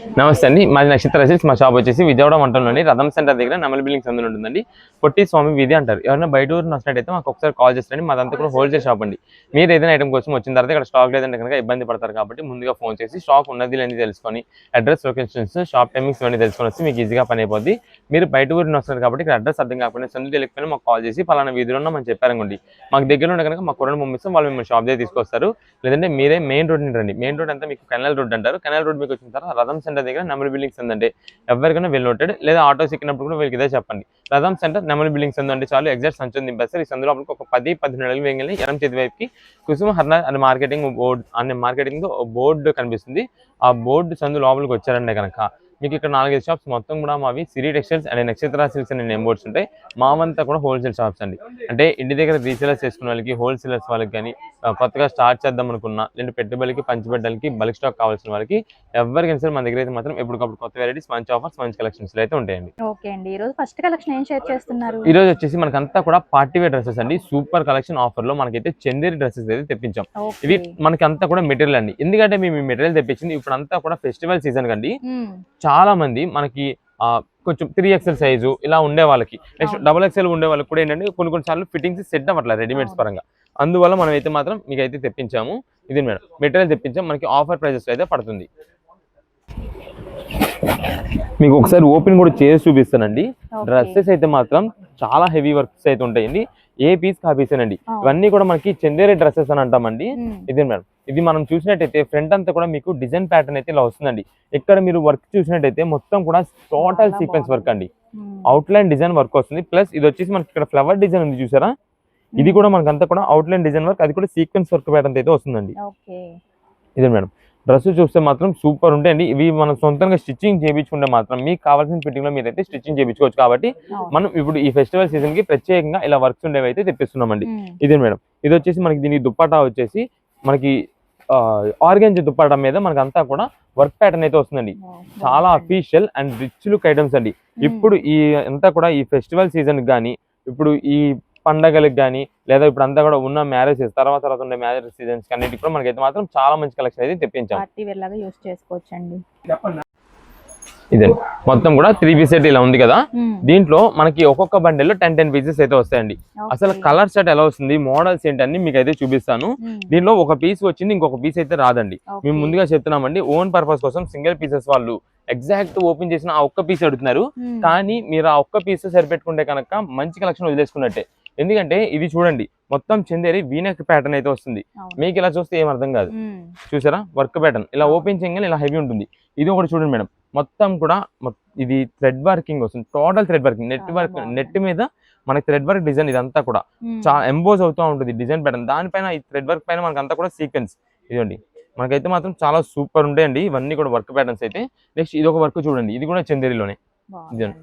నమస్తే అండి, మాది నక్షత్ర సిల్క్స్. మా షాప్ వచ్చేసి విజయవాడ మంటంలోని రథం సెంటర్ దగ్గర నెమలి బిల్డింగ్స్ అందులో ఉంటుందండి. పొట్టి స్వామి వీధి అంటారు. ఎవరైనా బయట ఊరు నచ్చినట్టయితే మాకు ఒకసారి కాల్ చేస్తారండి. మాదంతా కూడా హోల్సేల్ షాప్ అండి. మీరు ఏదైనా ఐటమ్ కోసం వచ్చిన తర్వాత ఇక్కడ స్టాక్ లేదంటే కనుక ఇబ్బంది పడతారు కాబట్టి ముందుగా ఫోన్ చేసి స్టాక్ ఉన్నది లేని తెలుసుకొని అడ్రస్, లొకేషన్స్, షాప్ టైమింగ్స్ ఇవన్నీ తెలుసుకొని వస్తే మీకు ఈజీగా పని అయిపోద్ది. మీరు బయట ఊరిని వస్తారు కాబట్టి ఇక్కడ అడ్రస్ అర్థం కాకుండా సొంత తెలియకపోయినా మాకు కాల్ చేసి పలానా వీధిలో ఉన్నా మనం చెప్పారనుకోండి, మాకు దగ్గర ఉంటే కనుక మా కూరని పంపిస్తాం. వాళ్ళు మేము షాప్ దగ్గర తీసుకొస్తారు. లేదంటే మీరే మెయిన్ రోడ్ రండి. మెయిన్ రోడ్ అంతా మీకు కెనాల్ రోడ్ అంటారు. కెనాల్ రోడ్ మీకు వచ్చిన తర్వాత రథం సెంటర్ దగ్గర నెమలి బిల్డింగ్స్ ఉందంటే ఎవరికైనా వెల్ నోటెడ్, లేదా ఆటో ఎక్కినప్పుడు కూడా వీళ్ళకి ఇదే చెప్పండి. రథం సెంటర్ నెమలి బిల్డింగ్స్ ఉందంటే చాలు, ఎగ్జాక్ట్ సంచం దింపేస్తారు. ఈ సందులో ఒక 10-15 అడుగులు వేయగలి ఎడం చేతి వైపుకి కుసుమ హర్ణ అనే మార్కెటింగ్ బోర్డు కనిపిస్తుంది. ఆ బోర్డు సందు లోపలికి వచ్చారంటే కనుక మీకు ఇక్కడ 4-5 షాప్స్ మొత్తం కూడా మావి సిరి టెక్స్టైల్స్ అండ్ నక్షత్ర సిల్క్స్ అనే నేమ్ బోర్డ్స్ ఉంటాయి. మావంతా కూడా హోల్సేల్ షాప్స్ అండి. అంటే ఇంటి దగ్గర రీసేలర్స్ చేసుకున్న వాళ్ళకి, హోల్సేలర్స్ వాళ్ళకి కానీ, కొత్తగా స్టార్ట్ చేద్దాం అనుకున్నా, లేదంటే పెట్టుబడికి పంచిపెట్టడానికి బల్క్ స్టాక్ కావాల్సిన వాళ్ళకి ఎవరికైనా సరే మన దగ్గర అయితే మాత్రం ఎప్పటికప్పుడు కొత్త వెరైటీస్, మంచి ఆఫర్స్, మంచి కలెక్షన్స్ అయితే ఉంటాయండి. ఓకే అండి, ఈ రోజు ఫస్ట్ కలెక్షన్ ఏం షేర్ చేస్తున్నారు? ఈ రోజు వచ్చేసి మనకంతా కూడా పార్టీ వేర్ డ్రెస్సెస్ అండి. సూపర్ కలెక్షన్ ఆఫర్ లో మనకైతే చందేరి డ్రెస్సెస్ అయితే తెప్పించాం. ఇవి మనకి అంతా కూడా మెటీరియల్ అండి. ఎందుకంటే మేము ఈ మెటీరియల్ తెప్పించింది ఇప్పుడు అంతా కూడా ఫెస్టివల్ సీజన్ కండి. చాలా మంది మనకి కొంచెం 3XL సైజు ఇలా ఉండే వాళ్ళకి, నెక్స్ట్ XXL ఉండే వాళ్ళకి కూడా ఏంటంటే కొన్ని సార్లు ఫిట్టింగ్స్ సెట్ అవ్వట్లేదు రెడీమేడ్స్ పరంగా. అందువల్ల మనం అయితే మాత్రం మీకైతే తెప్పించాము. ఇది మేడం మెటీరియల్ తెప్పించాం. మనకి ఆఫర్ ప్రైజెస్ అయితే పడుతుంది. మీకు ఒకసారి ఓపెన్ కూడా చేసి చూపిస్తానండి. డ్రెస్సెస్ అయితే మాత్రం చాలా హెవీ వర్క్స్ అయితే ఉంటాయండి. ఏ పీస్ కా పీస్ అండి. ఇవన్నీ కూడా మనకి చందేరి డ్రెస్సెస్ అని అంటామండి. ఇదే మేడం, ఇది మనం చూసినట్టయితే ఫ్రంట్ అంతా కూడా మీకు డిజైన్ ప్యాటర్న్ అయితే ఇలా వస్తుందండి. ఇక్కడ మీరు వర్క్ చూసినట్టయితే మొత్తం కూడా టోటల్ సీక్వెన్స్ వర్క్ అండి. అవుట్ లైన్ డిజైన్ వర్క్ వస్తుంది. ప్లస్ ఇది వచ్చేసి మనకి ఇక్కడ ఫ్లవర్ డిజైన్ ఉంది చూసారా, ఇది కూడా మనకంతా కూడా అవుట్ లైన్ డిజైన్ వర్క్, అది కూడా సీక్వెన్స్ వర్క్ ప్యాటర్న్ అయితే వస్తుందండి. ఇదే మేడం, డ్రెస్ చూస్తే మాత్రం సూపర్ ఉంటాయండి. ఇవి మనం సొంతంగా స్టిచ్చింగ్ చేయించుకుంటే మాత్రం మీకు కావాల్సిన ఫిట్టింగ్ లో మీరైతే స్టిచ్చింగ్ చేయించుకోవచ్చు. కాబట్టి మనం ఇప్పుడు ఈ ఫెస్టివల్ సీజన్ కి ప్రత్యేకంగా ఇలా వర్క్స్ ఉండేవి అయితే తెప్పిస్తున్నామండి. ఇదే మేడం, ఇది వచ్చేసి మనకి దీని దుప్పటా వచ్చేసి మనకి ఆర్గెంజ్ దుప్పటా మీద మనకి అంతా కూడా వర్క్ ప్యాటర్న్ అయితే వస్తుందండి. చాలా official and rich look items అండి. ఇప్పుడు ఈ అంతా కూడా ఈ ఫెస్టివల్ సీజన్ కానీ, ఇప్పుడు ఈ పండగలకు కానీ, లేదా ఇప్పుడు అంతా కూడా ఉన్న మ్యారేజెస్ తర్వాత ఉండే మ్యారేజ్ సీజన్స్ అన్నిటికి కూడా మనకైతే మాత్రం చాలా మంచి కలెక్షన్ అయితే తెప్పించాం. ఇదే మొత్తం కూడా 3 పీస్ సెట్ ఇలా ఉంది కదా. దీంట్లో మనకి ఒక్కొక్క బండిల్లో 10 పీసెస్ అయితే వస్తాయండి. అసలు కలర్ సెట్ ఎలా వస్తుంది, మోడల్స్ ఏంటని మీకు అయితే చూపిస్తాను. దీంట్లో ఒక పీస్ వచ్చింది, ఇంకొక పీస్ అయితే రాదండి. మేము ముందుగా చెప్తున్నామండి, ఓన్ పర్పస్ కోసం సింగిల్ పీసెస్ వాళ్ళు ఎగ్జాక్ట్ ఓపెన్ చేసిన ఆ ఒక్క పీస్ అడుగుతున్నారు. కానీ మీరు ఆ ఒక్క పీస్ సరిపెట్టుకుంటే కనుక మంచి కలెక్షన్ వదిలేసుకున్నట్టే. ఎందుకంటే ఇది చూడండి, మొత్తం చందేరి వీనెక్ ప్యాటర్న్ అయితే వస్తుంది. మీకు ఇలా చూస్తే ఏం అర్థం కాదు. చూసారా వర్క్ ప్యాటర్న్ ఇలా ఓపెన్ చేయగానే ఇలా హెవీ ఉంటుంది. ఇది ఒకటి చూడండి మేడం, మొత్తం కూడా ఇది థ్రెడ్ వర్కింగ్ వస్తుంది. టోటల్ థ్రెడ్ వర్కింగ్, నెట్ మీద మనకి థ్రెడ్ వర్క్ డిజైన్ ఇదంతా కూడా చాలా ఎంబోజ్ అవుతూ ఉంటుంది డిజైన్ ప్యాటర్న్. దానిపైన ఈ థ్రెడ్ వర్క్ పైన మనకి అంతా కూడా సీక్వెన్స్. ఇదండి మనకైతే మాత్రం చాలా సూపర్ ఉంటాయండి ఇవన్నీ కూడా వర్క్ ప్యాటర్న్స్ అయితే. నెక్స్ట్ ఇది ఒక వర్క్ చూడండి, ఇది కూడా చందేరిలోనే. ఇదండి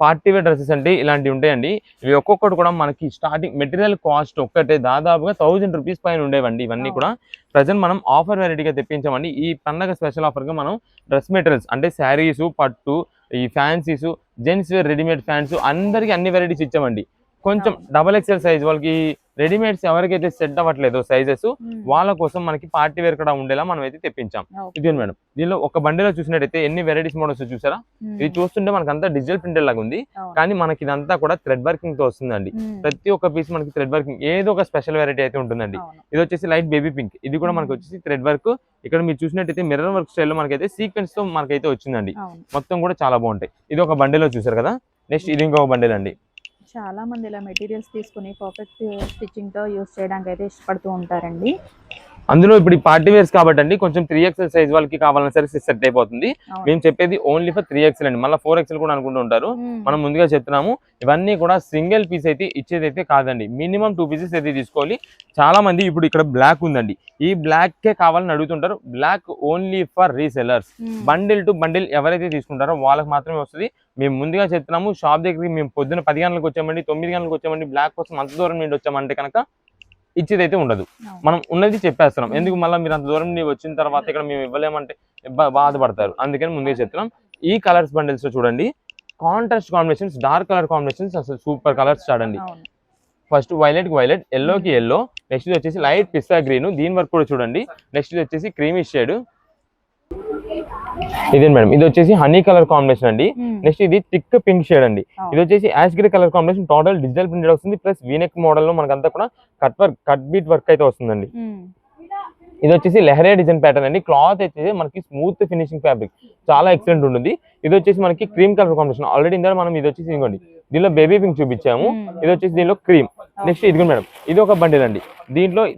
పార్టీ వేర్ డ్రెస్సెస్ అంటే ఇలాంటివి ఉంటాయండి. ఇవి ఒక్కొక్కటి కూడా మనకి స్టార్టింగ్ మెటీరియల్ కాస్ట్ ఒక్కటే దాదాపుగా 1000 రూపీస్ పైన ఉండేవండి. ఇవన్నీ కూడా ప్రజెంట్ మనం ఆఫర్ వెరైటీగా తెప్పించామండి. ఈ పండగ స్పెషల్ ఆఫర్గా మనం డ్రెస్ మెటీరియల్స్ అంటే శారీస్, పట్టు, ఈ fancies, gents wear readymade fans అందరికి అన్ని వెరైటీస్ ఇచ్చామండి. కొంచెం XXL సైజ్ వాళ్ళకి రెడీమేడ్స్ ఎవరికైతే సెట్ అవ్వట్లేదు సైజెస్, వాళ్ళ కోసం మనకి పార్టీ వేర్ కూడా ఉండేలా మనం అయితే తెప్పించాం. ఇది మేడం, దీనిలో ఒక బండిలో చూసినట్టయితే ఎన్ని వెరైటీస్ మోడల్స్ చూసారా. ఇది చూస్తుంటే మనకి అంతా డిజిటల్ ప్రింటర్ లాగా ఉంది, కానీ మనకి ఇదంతా కూడా థ్రెడ్ వర్కింగ్ తో వస్తుందండి. ప్రతి ఒక్క పీస్ మనకి థ్రెడ్ వర్కింగ్ ఏదో ఒక స్పెషల్ వెరైటీ అయితే ఉంటుందండి. ఇది వచ్చేసి లైట్ బేబీ పింక్, ఇది కూడా మనకి వచ్చేసి థ్రెడ్ వర్క్. ఇక్కడ మీరు చూసినట్టయితే మిర్రర్ వర్క్ స్టైల్లో మనకైతే సీక్వెన్స్ తో మనకైతే వచ్చిందండి. మొత్తం కూడా చాలా బాగుంటాయి. ఇది ఒక బండిలో చూసారు కదా. నెక్స్ట్ ఇది ఇంకొక బండిల్ అండి. చాలా మంది ఇలా మెటీరియల్స్ తీసుకుని పర్ఫెక్ట్ స్టిచ్చింగ్ తో యూస్ చేయడానికి అయితే ఇష్టపడుతూ ఉంటారండి. అందులో ఇప్పుడు ఈ పార్టీ వేర్స్ కాబట్టి అండి కొంచెం 3XL సైజ్ వాళ్ళకి కావాలన్నా సరే సెట్ అయిపోతుంది. మేము చెప్పేది ఓన్లీ ఫర్ 3XL అండి. మళ్ళీ 4XL కూడా అనుకుంటూ ఉంటారు. మనం ముందుగా చెప్తున్నాము ఇవన్నీ కూడా సింగిల్ పీస్ అయితే ఇచ్చేదైతే కాదండి. మినిమం 2 పీసెస్ అయితే తీసుకోవాలి. చాలా మంది ఇప్పుడు ఇక్కడ బ్లాక్ ఉందండి, ఈ బ్లాక్ కే కావాలని అడుగుతుంటారు. Black only for resellers. Bundle to bundle ఎవరైతే తీసుకుంటారో వాళ్ళకి మాత్రమే వస్తుంది. మేము ముందుగా చెప్తున్నాము, షాప్ దగ్గరికి మేము పొద్దున్న 10 గంటలకు వచ్చామండి, 9 గంటలకు వచ్చామండి, బ్లాక్ కోసం అంత దూరం నుండి వచ్చామంటే కనుక ఇచ్చేదైతే ఉండదు. మనం ఉన్నది చెప్పేస్తున్నాం. ఎందుకు మళ్ళీ మీరు అంత దూరం నుండి వచ్చిన తర్వాత ఇక్కడ మేము ఇవ్వలేమంటే బాధపడతారు. అందుకని ముందే చెప్తున్నాం. ఈ కలర్స్ బండిల్స్ లో చూడండి, contrast combinations, dark colour combinations, అసలు సూపర్ కలర్స్ చూడండి. ఫస్ట్ వైలెట్ కి వైలెట్, ఎల్లో కి ఎల్లో, నెక్స్ట్ వచ్చేసి లైట్ పిస్తా గ్రీన్, దీని వర్క్ కూడా చూడండి. నెక్స్ట్ వచ్చేసి క్రీమీ షేడ్, ఇదే మేడం, ఇది వచ్చేసి హనీ కలర్ కాంబినేషన్ అండి. నెక్స్ట్ ఇది థిక్ పింక్ షేడ్ అండి. ఇది వచ్చేసి ash grey colour combination, total digital printed వస్తుంది. ప్లస్ వీనెక్ మోడల్ లో మనకంతా కూడా కట్ బీట్ వర్క్ అయితే వస్తుందండి. ఇది వచ్చేసి లెహరియా డిజైన్ ప్యాటర్న్ అండి. క్లాత్ అయితే మనకి స్మూత్ ఫినిషింగ్ ఫ్యాబ్రిక్, చాలా ఎక్సలెంట్ ఉంటుంది. ఇది వచ్చేసి మనకి క్రీమ్ కలర్ కాంబినేషన్. ఆల్రెడీ ఇందా మనం ఇది వచ్చేసి ఇదిగోండి, దీనిలో బేబీ పింక్ చూపించాము. ఇది వచ్చేసి దీనిలో క్రీమ్. నెక్స్ట్ ఇదిగో మేడం, ఇది ఒక బండిల్ అండి.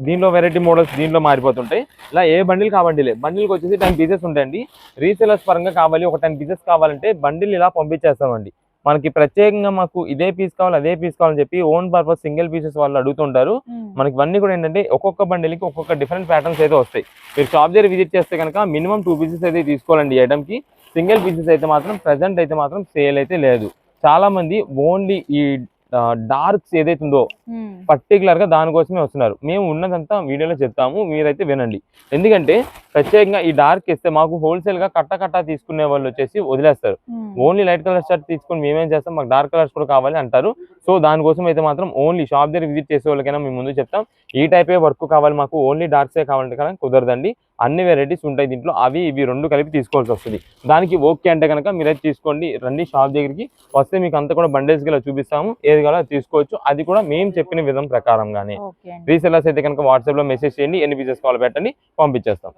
దీంట్లో వెరైటీ మోడల్స్ దీంట్లో మారిపోతుంటాయి. ఇలా ఏ బండిల్ కాబండిలే, బండిల్కి వచ్చేసి 10 పీసెస్ ఉంటాయండి. రీసేలర్స్ పరంగా కావాలి, ఒక 10 పీసెస్ కావాలంటే బండిల్ ఇలా పంపించేస్తామండి. మనకి ప్రత్యేకంగా మాకు ఇదే పీస్ కావాలి అదే పీస్ కావాలని చెప్పి ఓన్ పర్పస్ సింగిల్ పీసెస్ వాళ్ళు అడుగుతుంటారు. మనకి ఇవన్నీ కూడా ఏంటంటే ఒక్కొక్క బండిల్కి ఒక్కొక్క డిఫరెంట్ ప్యాటర్న్స్ అయితే వస్తాయి. మీరు షాప్ దగ్గర విజిట్ చేస్తే కనుక మినిమం 2 పీసెస్ అయితే తీసుకోవాలండి ఈ ఐటమ్ కి. సింగిల్ పీసెస్ అయితే మాత్రం ప్రెసెంట్ అయితే మాత్రం సేల్ అయితే లేదు. చాలా మంది ఓన్లీ ఈ డార్క్స్ ఏదైతే ఉందో పర్టికులర్ గా దానికోసమే వస్తున్నారు. మేము ఉన్నదంతా వీడియోలో చెప్తాము, మీరైతే వినండి. ఎందుకంటే ప్రత్యేకంగా ఈ డార్క్ ఇస్తే మాకు హోల్సేల్ గా కట్ట తీసుకునే వాళ్ళు వచ్చేసి వదిలేస్తారు. ఓన్లీ లైట్ కలర్ షర్ట్ తీసుకొని మేమేం చేస్తాం, మాకు డార్క్ కలర్స్ కూడా కావాలి అంటారు. సో దానికోసం అయితే మాత్రం ఓన్లీ షాప్ దగ్గర విజిట్ చేసే వాళ్ళకైనా మేము ముందు చెప్తాం, ఈ టైప్ వర్క్ కావాలి మాకు, ఓన్లీ డార్క్సే కావాలంటే కనుక కుదరదండి. అన్ని వెరైటీస్ ఉంటాయి దీంట్లో, అవి ఇవి రెండు కలిపి తీసుకోవాల్సి వస్తుంది. దానికి ఓకే అంటే కనుక మీరైతే తీసుకోండి, రండి షాప్ దగ్గరికి వస్తే మీకు అంతా కూడా బండేజ్ గా చూపిస్తాము, ఏది కావాలో తీసుకోవచ్చు. అది కూడా మేము చెప్పిన విధం ప్రకారంగానే. రీసెల్లర్స్ అయితే కనుక వాట్సాప్ లో మెసేజ్ చేయండి, ఎన్ని పీసెస్ కావాలో పెట్టండి, పంపించేస్తాం.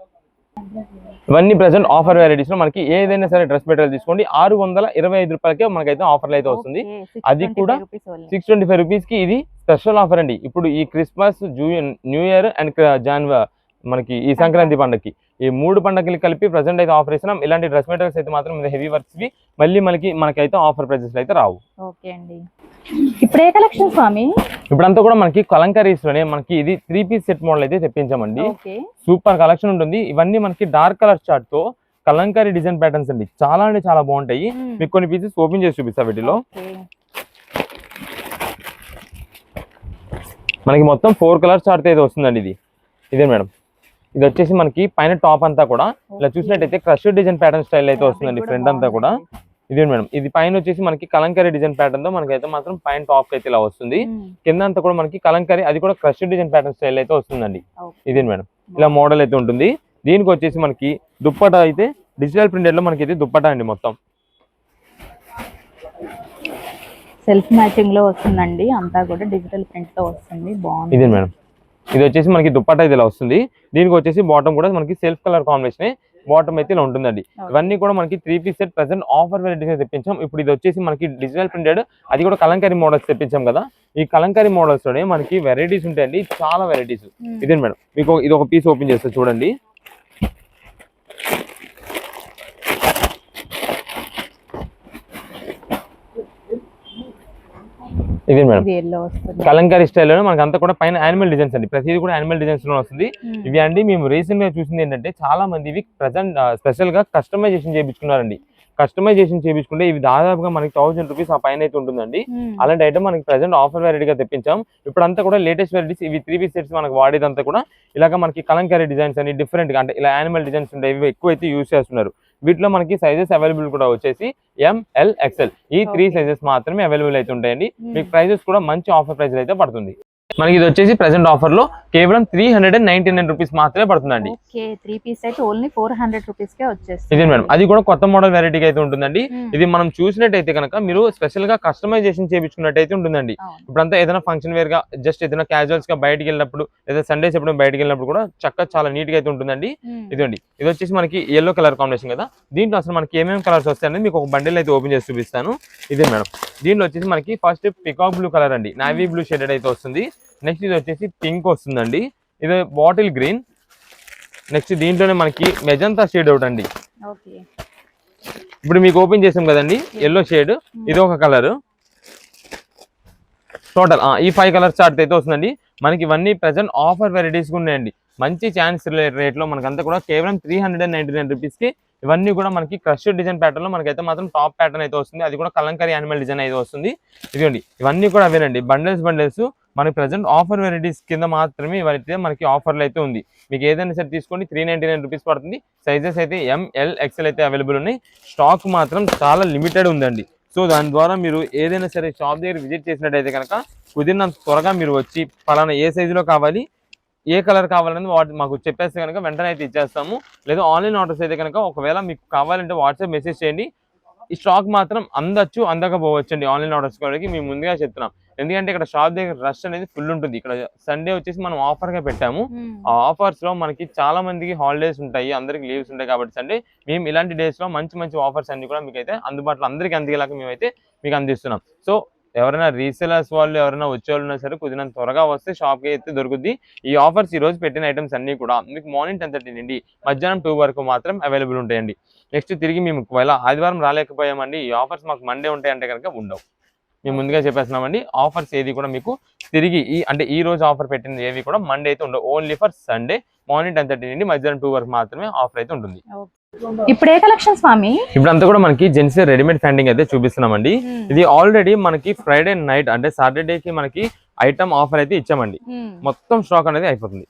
ఇవన్నీ ప్రెసెంట్ ఆఫర్ వెరైటీస్ లో మనకి ఏదైనా సరే డ్రెస్ మెటీరియల్ తీసుకోండి 625 రూపాయలకే మనకైతే ఆఫర్లు అయితే వస్తుంది. అది కూడా 625 రూపీస్ కి ఇది స్పెషల్ ఆఫర్ అండి. ఇప్పుడు ఈ క్రిస్మస్, న్యూ ఇయర్ అండ్ మనకి ఈ సంక్రాంతి పండుగకి, ఈ 3 పండుగలు కలిపి ప్రెసెంట్ అయితే ఆఫర్ ఇస్తున్నాం. ఇలాంటి డ్రెస్ మెటీరియల్స్ అయితే మాత్రం హెవీ వర్క్స్ వి మళ్ళీ మనకైతే ఆఫర్ ప్రైజెస్ అయితే రావు. ఓకే అండి. ఇప్పుడు ఏ కలెక్షన్ స్వామి? ఇప్పుడంతా కూడా మనకి కలంకారీస్ లోనే మనకి ఇది 3 పీస్ సెట్ మోడల్ అయితే తెప్పించామండి. సూపర్ కలెక్షన్ ఉంటుంది. ఇవన్నీ మనకి డార్క్ కలర్ చార్ట్ తో కలంకారీ డిజైన్ ప్యాటర్న్స్ అండి. చాలా అంటే చాలా బాగుంటాయి. మీకు కొన్ని పీసెస్ ఓపెన్ చేసి చూపిస్తా. వీటిలో మనకి మొత్తం 4 కలర్ చార్ట్ అయితే వస్తుందండి. ఇదే మేడం, ఇది వచ్చేసి మనకి పైన టాప్ అంతా కూడా ఇలా చూసినట్టయితే క్రష్ డిజైన్ ప్యాటర్న్ స్టైల్ అయితే వస్తుందండి. ఫ్రంట్ అంతా కూడా ఇదే మేడం, ఇది పైన వచ్చేసి మనకి కలంకారీ డిజైన్ ప్యాటర్న్ తో మనకైతే మాత్రం పైన టాప్ అయితే ఇలా వస్తుంది. కింద అంతా కూడా మనకి కలంకారీ, అది కూడా క్రష్ డిజైన్ ప్యాటర్న్ స్టైల్ అయితే వస్తుందండి. ఇదే మేడం, ఇలా మోడల్ అయితే ఉంటుంది. దీనికి వచ్చేసి మనకి దుప్పటా అయితే డిజిటల్ ప్రింటెడ్ లో మనకి ఇది దుప్పటా అండి. మొత్తం సెల్ఫ్ మ్యాచింగ్ లో వస్తుందండి, అంతా కూడా డిజిటల్ ప్రింట్ తో వస్తుంది. బాగుంది. ఇదే మేడం, ఇది వచ్చేసి మనకి దుప్పటా ఇది ఇలా వస్తుంది. దీనికి వచ్చేసి బాటమ్ కూడా మనకి సెల్ఫ్ కలర్ కాంబినేషన్ బాటమ్ అయితే ఇలా ఉంటుందండి. ఇవన్నీ కూడా మనకి 3 piece set present offer varieties తెప్పించాం. ఇప్పుడు ఇది వచ్చేసి మనకి డిజిటల్ ప్రింటెడ్, అది కూడా కలంకారీ మోడల్స్ తెప్పించాం కదా. ఈ కలంకారీ మోడల్స్ లోనే మనకి వెరైటీస్ ఉంటాయండి, చాలా వెరైటీస్. ఇదే మేడం, మీకు ఇది ఒక పీస్ ఓపెన్ చేస్తే చూడండి. ఇది మేడం కలంకారీ స్టైల్లో మనకి అంతా కూడా పైన యానిమల్ డిజైన్స్ అండి. ప్రతిదీ కూడా యానిమల్ డిజైన్స్ లో వస్తుంది. ఇవి అండి మేము రీసెంట్ గా చూసింది ఏంటంటే చాలా మంది ఇవి ప్రెసెంట్ స్పెషల్ గా కస్టమైజేషన్ చేయించుకున్నారండి. కస్టమైజేషన్ చేయించుకుంటే ఇవి దాదాపుగా మనకి 1000 రూపీస్ ఆ పైన అయితే ఉంటుందండి. అలాంటి ఐటమ్ మనకి ప్రెసెంట్ ఆఫర్ వెరైటీగా తెప్పించాం. ఇప్పుడు అంతా కూడా లేటెస్ట్ వెరైటీస్, ఇవి 3 పీస్ సెట్స్ మనకు వాడేదంతా కూడా ఇలాగ మనకి కలంకారీ డిజైన్స్ అని డిఫరెంట్ గా, అంటే ఇలా యానిమల్ డిజైన్స్ ఉంటాయి, ఇవి ఎక్కువ అయితే యూజ్ చేస్తున్నారు. వీటిలో మనకి సైజెస్ అవైలబుల్ కూడా వచ్చేసి ML XL ఈ 3 సైజెస్ మాత్రమే అవైలబుల్ అయితే ఉంటాయండి. మీకు ప్రైజెస్ కూడా మంచి ఆఫర్ ప్రైస్ అయితే పడుతుంది. మనకి ఇది వచ్చేసి ప్రెసెంట్ ఆఫర్ లో కేవలం 399 రూపీస్ మాత్రమే పడుతుందండి. ఓకే, 3 పీస్ అయితే ఓన్లీ 400 రూపీస్ కే వచ్చేస్తుంది. ఇదే మేడం, అది కూడా కొత్త మోడల్ వెరైటీకి అయితే ఉంటుందండి. ఇది మనం చూసినట్టయితే కనుక మీరు స్పెషల్ గా కస్టమైజేషన్ చేయించుకున్నట్టయితే ఉంటుందండి. ఇప్పుడంతా ఏదైనా ఫంక్షన్ వేర్ గా, జస్ట్ ఏదైనా క్యాజువల్స్ గా బయటకి వెళ్ళినప్పుడు లేదా సండేస్ ఎప్పుడు బయటకి వెళ్ళినప్పుడు కూడా చక్కగా చాలా నీట్ గా అయితే ఉంటుందండి. ఇదండి, ఇది వచ్చేసి మనకి yellow కలర్ కాంబినేషన్ కదా. దీంట్లో అసలు మనకి ఏమేమి కలర్స్ వస్తాయని మీకు ఒక బండిల్ అయితే ఓపెన్ చేసి చూపిస్తాను. ఇదే మేడం, దీంట్లో వచ్చేసి మనకి ఫస్ట్ పికాక్ బ్లూ కలర్ అండి, నావీ బ్లూ షేడెడ్ అయితే వస్తుంది. నెక్స్ట్ ఇది వచ్చేసి పింక్ వస్తుందండి, ఇది బాటిల్ గ్రీన్. నెక్స్ట్ దీంట్లోనే మనకి మెజంతా షేడ్ ఒకటి అండి. ఇప్పుడు మీకు ఓపెన్ చేసాం కదండి, yellow షేడ్, ఇది ఒక కలర్. టోటల్ ఈ 5 కలర్ చార్ట్ అయితే వస్తుందండి. మనకి ఇవన్నీ ప్రెసెంట్ ఆఫర్ వెరైటీస్ ఉన్నాయండి. మంచి ఛాన్స్ రేట్ లో మనకంతా కూడా కేవలం 399 రూపీస్ కి ఇవన్నీ కూడా మనకి క్రష్ డిజైన్ ప్యాటర్న్ లో మనకైతే మాత్రం టాప్ ప్యాటర్న్ అయితే వస్తుంది. అది కూడా కలంకారీ యానిమల్ డిజైన్ అయితే వస్తుంది. ఇదిగోండి, ఇవన్నీ కూడా అవేనండి, బండిల్స్ మనకి ప్రెసెంట్ ఆఫర్ వెరైటీస్ కింద మాత్రమే ఇవైతే మనకి ఆఫర్లు అయితే ఉంది. మీకు ఏదైనా సరే తీసుకోండి, 399 రూపీస్ పడుతుంది. సైజెస్ అయితే ML XL అయితే అవైలబుల్ ఉన్నాయి. స్టాక్ మాత్రం చాలా లిమిటెడ్ ఉందండి. సో దాని ద్వారా మీరు ఏదైనా సరే షాప్ దగ్గర విజిట్ చేసినట్టయితే కనుక కుదిరినంత త్వరగా మీరు వచ్చి పలానా ఏ సైజులో కావాలి, ఏ కలర్ కావాలని మాకు చెప్పేస్తే కనుక వెంటనే అయితే ఇచ్చేస్తాము. లేదా ఆన్లైన్ ఆర్డర్స్ అయితే కనుక ఒకవేళ మీకు కావాలంటే వాట్సాప్ మెసేజ్ చేయండి. ఈ స్టాక్ మాత్రం అందచ్చు అందకపోవచ్చండి ఆన్లైన్ ఆర్డర్స్ కూడా మేము ముందుగా చెప్తున్నాం. ఎందుకంటే ఇక్కడ షాప్ దగ్గర రష్ అనేది ఫుల్ ఉంటుంది. ఇక్కడ సండే వచ్చేసి మనం ఆఫర్ గా పెట్టాము. ఆ ఆఫర్స్ లో మనకి చాలా మందికి హాలిడేస్ ఉంటాయి, అందరికి లీవ్స్ ఉంటాయి కాబట్టి సండే మేము ఇలాంటి డేస్ లో మంచి మంచి ఆఫర్స్ అన్ని కూడా మీకు అయితే అందుబాటులో అందరికీ అందిగేలాగా మేమైతే మీకు అందిస్తున్నాం. సో ఎవరైనా రీసేలర్స్ వాళ్ళు ఎవరైనా వచ్చేవాళ్ళు ఉన్నా సరే కొద్దిగా త్వరగా వస్తే షాప్కి అయితే దొరుకుద్ది. ఈ ఆఫర్స్ ఈ రోజు పెట్టిన ఐటమ్స్ అన్ని కూడా మీకు మార్నింగ్ 10:30 నుండి మధ్యాహ్నం 2 వరకు మాత్రం అవైలబుల్ ఉంటాయండి. నెక్స్ట్ తిరిగి మేము ఒకవేళ ఆదివారం రాలేకపోయామండి, ఈ ఆఫర్స్ మాకు మండే ఉంటాయంటే కనుక ఉండవు. మేము ముందుగా చెప్పేస్తున్నామండి. ఆఫర్స్ ఏది కూడా మీకు తిరిగి ఈ రోజు ఆఫర్ పెట్టింది ఏవి కూడా మండే అయితే ఉండవు. ఓన్లీ ఫర్ సండే మార్నింగ్ 10:30 నుండి మధ్యాహ్నం 2 వరకు మాత్రమే ఆఫర్ అయితే ఉంటుంది. ఇప్పుడు ఏ కలెక్షన్ స్వామి? ఇప్పుడు అంతా కూడా మనకి జెంట్స్ రెడీమేడ్ ఫ్యాండింగ్ అయితే చూపిస్తున్నామండి. ఇది ఆల్రెడీ మనకి ఫ్రైడే నైట్ అంటే సాటర్డే కి మనకి ఐటమ్ ఆఫర్ అయితే ఇచ్చామండి. మొత్తం స్టాక్ అనేది అయిపోతుంది.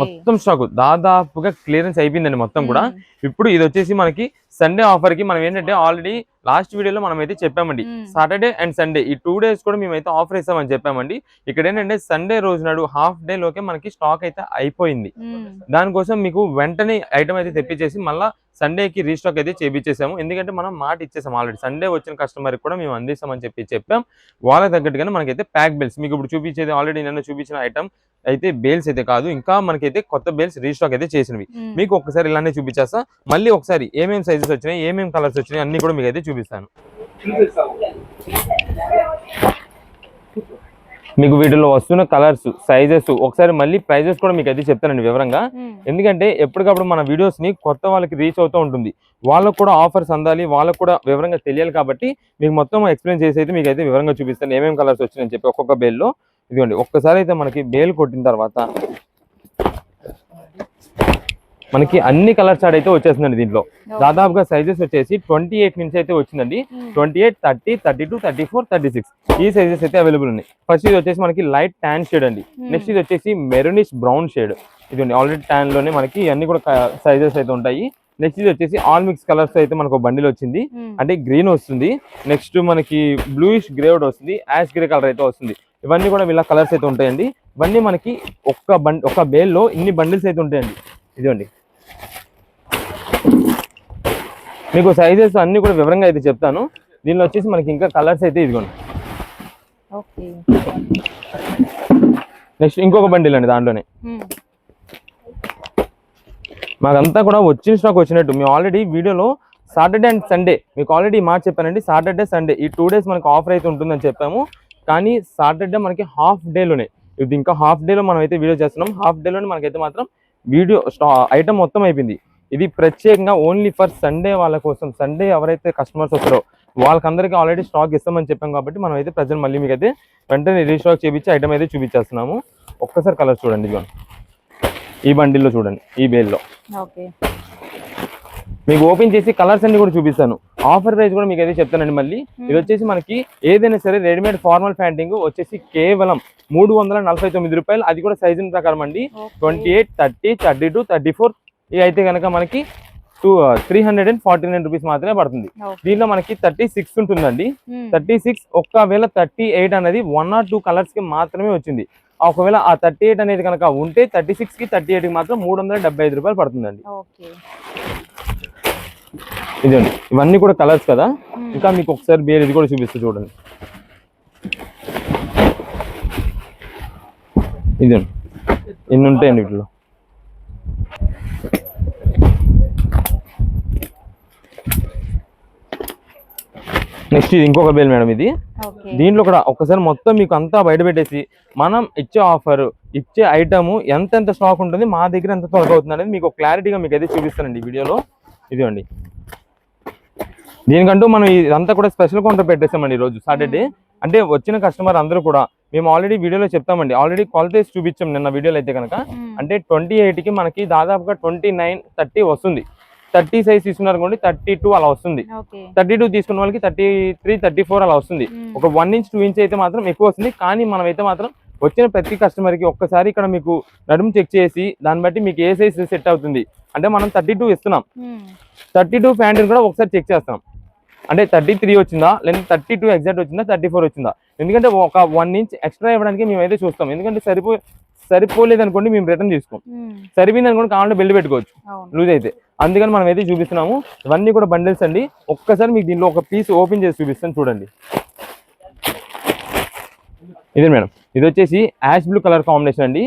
మొత్తం స్టాక్ దాదాపుగా క్లియరెన్స్ అయిపోయిందండి మొత్తం కూడా. ఇప్పుడు ఇది వచ్చేసి మనకి సండే ఆఫర్ కి మనం ఏంటంటే ఆల్రెడీ లాస్ట్ వీడియోలో మనం అయితే చెప్పామండి, సాటర్డే అండ్ సండే ఈ 2 days కూడా మేమైతే ఆఫర్ ఇస్తామని చెప్పామండి. ఇక్కడ ఏంటంటే సండే రోజు నాడు హాఫ్ డే లోకే మనకి స్టాక్ అయితే అయిపోయింది. దానికోసం మీకు వెంటనే ఐటమ్ అయితే తెప్పించేసి మళ్ళీ సండేకి రీస్టాక్ అయితే చేపించేసాము. ఎందుకంటే మనం మాట ఇచ్చేసాం ఆల్రెడీ, సండే వచ్చిన కస్టమర్కి కూడా మేము అందిస్తామని చెప్పాం. వాళ్ళకి తగ్గట్టుగానే మనకైతే ప్యాక్ బెల్స్ మీకు ఇప్పుడు చూపించేది ఆల్రెడీ నిన్న చూపించిన ఐటమ్ అయితే బేల్స్ అయితే కాదు, ఇంకా మనకైతే కొత్త బేల్స్ రీస్టాక్ అయితే చేసినవి. మీకు ఒకసారి ఇలానే చూపించేస్తా, మళ్ళీ ఒకసారి ఏమేమి సైజెస్ వచ్చినాయి ఏమేమి కలర్స్ వచ్చినాయి అన్ని కూడా మీకు అయితే చూపిస్తాను. మీకు వీటిలో వస్తున్న కలర్స్ సైజెస్ ఒకసారి మళ్ళీ ప్రైజెస్ కూడా మీకు అయితే చెప్తానండి వివరంగా. ఎందుకంటే ఎప్పటికప్పుడు మన వీడియోస్ ని కొత్త వాళ్ళకి రీచ్ అవుతూ ఉంటుంది, వాళ్ళకు కూడా ఆఫర్స్ అందాలి, వాళ్ళకు కూడా వివరంగా తెలియాలి. కాబట్టి మీకు మొత్తం ఎక్స్ప్లెయిన్ చేసి అయితే మీకు అయితే వివరంగా చూపిస్తాను ఏమేమి కలర్స్ వచ్చినాయని చెప్పి ఒక్కొక్క బేల్లో. ఇదిగోండి ఒక్కసారి అయితే మనకి బేల్ కొట్టిన తర్వాత మనకి అన్ని కలర్ చార్ట్ అయితే వచ్చేసిందండి. దీంట్లో దాదాపుగా సైజెస్ వచ్చేసి 28 నుంచి అయితే వచ్చిందండి. 28, 30, 32, 34, 36 ఈ సైజెస్ అయితే అవైలబుల్ ఉన్నాయి. ఫస్ట్ ఇది వచ్చేసి మనకి లైట్ ట్యాన్ షేడ్ అండి. నెక్స్ట్ ఇది వచ్చేసి మెరూనిష్ బ్రౌన్ షేడ్. ఇది ఆల్రెడీ ట్యాన్ లోనే మనకి అన్ని కూడా సైజెస్ అయితే ఉంటాయి. నెక్స్ట్ ఇది వచ్చేసి ఆల్ మిక్స్ కలర్స్ అయితే మనకు బండిల్ వచ్చింది, అంటే గ్రీన్ వస్తుంది. నెక్స్ట్ మనకి బ్లూయిష్ గ్రే వస్తుంది, యాష్ గ్రే కలర్ అయితే వస్తుంది. ఇవన్నీ కూడా ఇలా కలర్స్ అయితే ఉంటాయండి. ఇవన్నీ మనకి ఒక బేల్లో ఇన్ని బండిల్స్ అయితే ఉంటాయండి. ఇదిగోండి మీకు సైజెస్ అన్ని కూడా వివరంగా అయితే చెప్తాను. దీనిలో వచ్చేసి మనకి ఇంకా కలర్స్ అయితే ఇదిగోండి. నెక్స్ట్ ఇంకొక బండిల్ అండి, దాంట్లోనే మాకంతా కూడా వచ్చిన స్టాక్ వచ్చినట్టు. మేము ఆల్రెడీ వీడియోలో సాటర్డే అండ్ సండే మీకు ఆల్రెడీ మాట చెప్పానండి, సాటర్డే సండే ఈ 2 days మనకి ఆఫర్ అయితే ఉంటుందని చెప్పాము. కానీ సాటర్డే మనకి హాఫ్ డేలోనే, ఇది ఇంకా హాఫ్ డేలో మనం అయితే వీడియో చేస్తున్నాం. హాఫ్ డేలోనే మనకైతే మాత్రం వీడియో ఐటమ్ మొత్తం అయిపోయింది. ఇది ప్రత్యేకంగా ఓన్లీ ఫర్ సండే వాళ్ళ కోసం. సండే ఎవరైతే కస్టమర్స్ వస్తారో వాళ్ళకందరికీ ఆల్రెడీ స్టాక్ ఇస్తామని చెప్పాం కాబట్టి మనం అయితే ప్రజెంట్ మళ్ళీ మీకు అయితే వెంటనే రీస్టాక్ చేయించి ఐటమ్ అయితే చూపించేస్తున్నాము. ఒక్కసారి కలర్ చూడండి, ఇదిగోండి ఈ బండిల్లో చూడండి, ఈ బేల్లో మీకు ఓపెన్ చేసి కలర్స్ అన్ని కూడా చూపిస్తాను. ఆఫర్ ప్రైస్ కూడా మీకు అయితే చెప్తానండి మళ్ళీ. ఇది వచ్చేసి మనకి ఏదైనా సరే రెడీమేడ్ ఫార్మల్ ప్యాంటింగ్ వచ్చేసి కేవలం 349 రూపాయలు. అది కూడా సైజుల ప్రకారం అండి. 28, 30, 32, 34 ఇవి అయితే కనుక మనకి 349 రూపీస్ మాత్రమే పడుతుంది. దీనిలో మనకి 36 ఉంటుందండి. 36 ఒకవేళ 38 అనేది 1 or 2 కలర్స్ కి మాత్రమే వచ్చింది. ఒకవేళ ఆ 38 అనేది కనుక ఉంటే 36 కి 38 కి మాత్రం 375 రూపాయలు పడుతుందండి. ఇదండి ఇవన్నీ కూడా కలర్స్ కదా. ఇంకా మీకు ఒకసారి బేర్ ఇది కూడా చూపిస్తూ చూడండి. ఇదండి ఎన్ని ఉంటాయండి వీటిలో. నెక్స్ట్ ఇది ఇంకొక బేల్ మేడం. ఇది దీంట్లో కూడా ఒక్కసారి మొత్తం మీకు అంతా బయట పెట్టేసి మనం ఇచ్చే ఆఫర్ ఇచ్చే ఐటమ్ ఎంత స్టాక్ ఉంటుంది, మా దగ్గర ఎంత త్వరగా అవుతుంది అనేది మీకు క్లారిటీగా మీకు అయితే చూపిస్తానండి ఈ వీడియోలో. ఇదిగోండి దీనికంటూ మనం ఇదంతా కూడా స్పెషల్ కౌంటర్ పెట్టేసామండి ఈరోజు సాటర్డే. అంటే వచ్చిన కస్టమర్ అందరూ కూడా మేము ఆల్రెడీ వీడియోలో చెప్తామండి, ఆల్రెడీ క్వాలిటీస్ చూపించాం నిన్న వీడియోలో అయితే కనుక. అంటే 28కి మనకి దాదాపుగా 29, 30 వస్తుంది. 30 సైజ్ తీసుకున్నారు అనుకోండి 32 అలా వస్తుంది. 32 తీసుకున్న వాళ్ళకి 33, 34 అలా వస్తుంది. ఒక 1 inch 2 inch అయితే మాత్రం ఎక్కువ వస్తుంది. కానీ మనం అయితే మాత్రం వచ్చిన ప్రతి కస్టమర్ కి ఒక్కసారి ఇక్కడ మీకు నడుము చెక్ చేసి దాన్ని బట్టి మీకు ఏ సైజ్ సెట్ అవుతుంది అంటే మనం 32 ఇస్తున్నాం. 32 ప్యాంట్ కూడా ఒకసారి చెక్ చేస్తాం. అంటే 33 వచ్చిందా లేదా 32 ఎగ్జాక్ట్ వచ్చిందా 34 వచ్చిందా. ఎందుకంటే ఒక 1 inch ఎక్స్ట్రా ఇవ్వడానికి మేమైతే చూస్తాం. ఎందుకంటే సరిపోలేదు అనుకోండి మేము రిటర్న్ తీసుకోం, సరిపోయింది అనుకోండి కావాలంటే బెల్ట్ పెట్టుకోవచ్చు లూజ్ అయితే. అందుకని మనం అయితే చూపిస్తున్నాము. ఇవన్నీ కూడా బండిల్స్ అండి. ఒక్కసారి మీకు దీనిలో ఒక పీస్ ఓపెన్ చేసి చూపిస్తాను చూడండి. ఇది మేడం, ఇది వచ్చేసి యాష్ బ్లూ కలర్ కాంబినేషన్ అండి.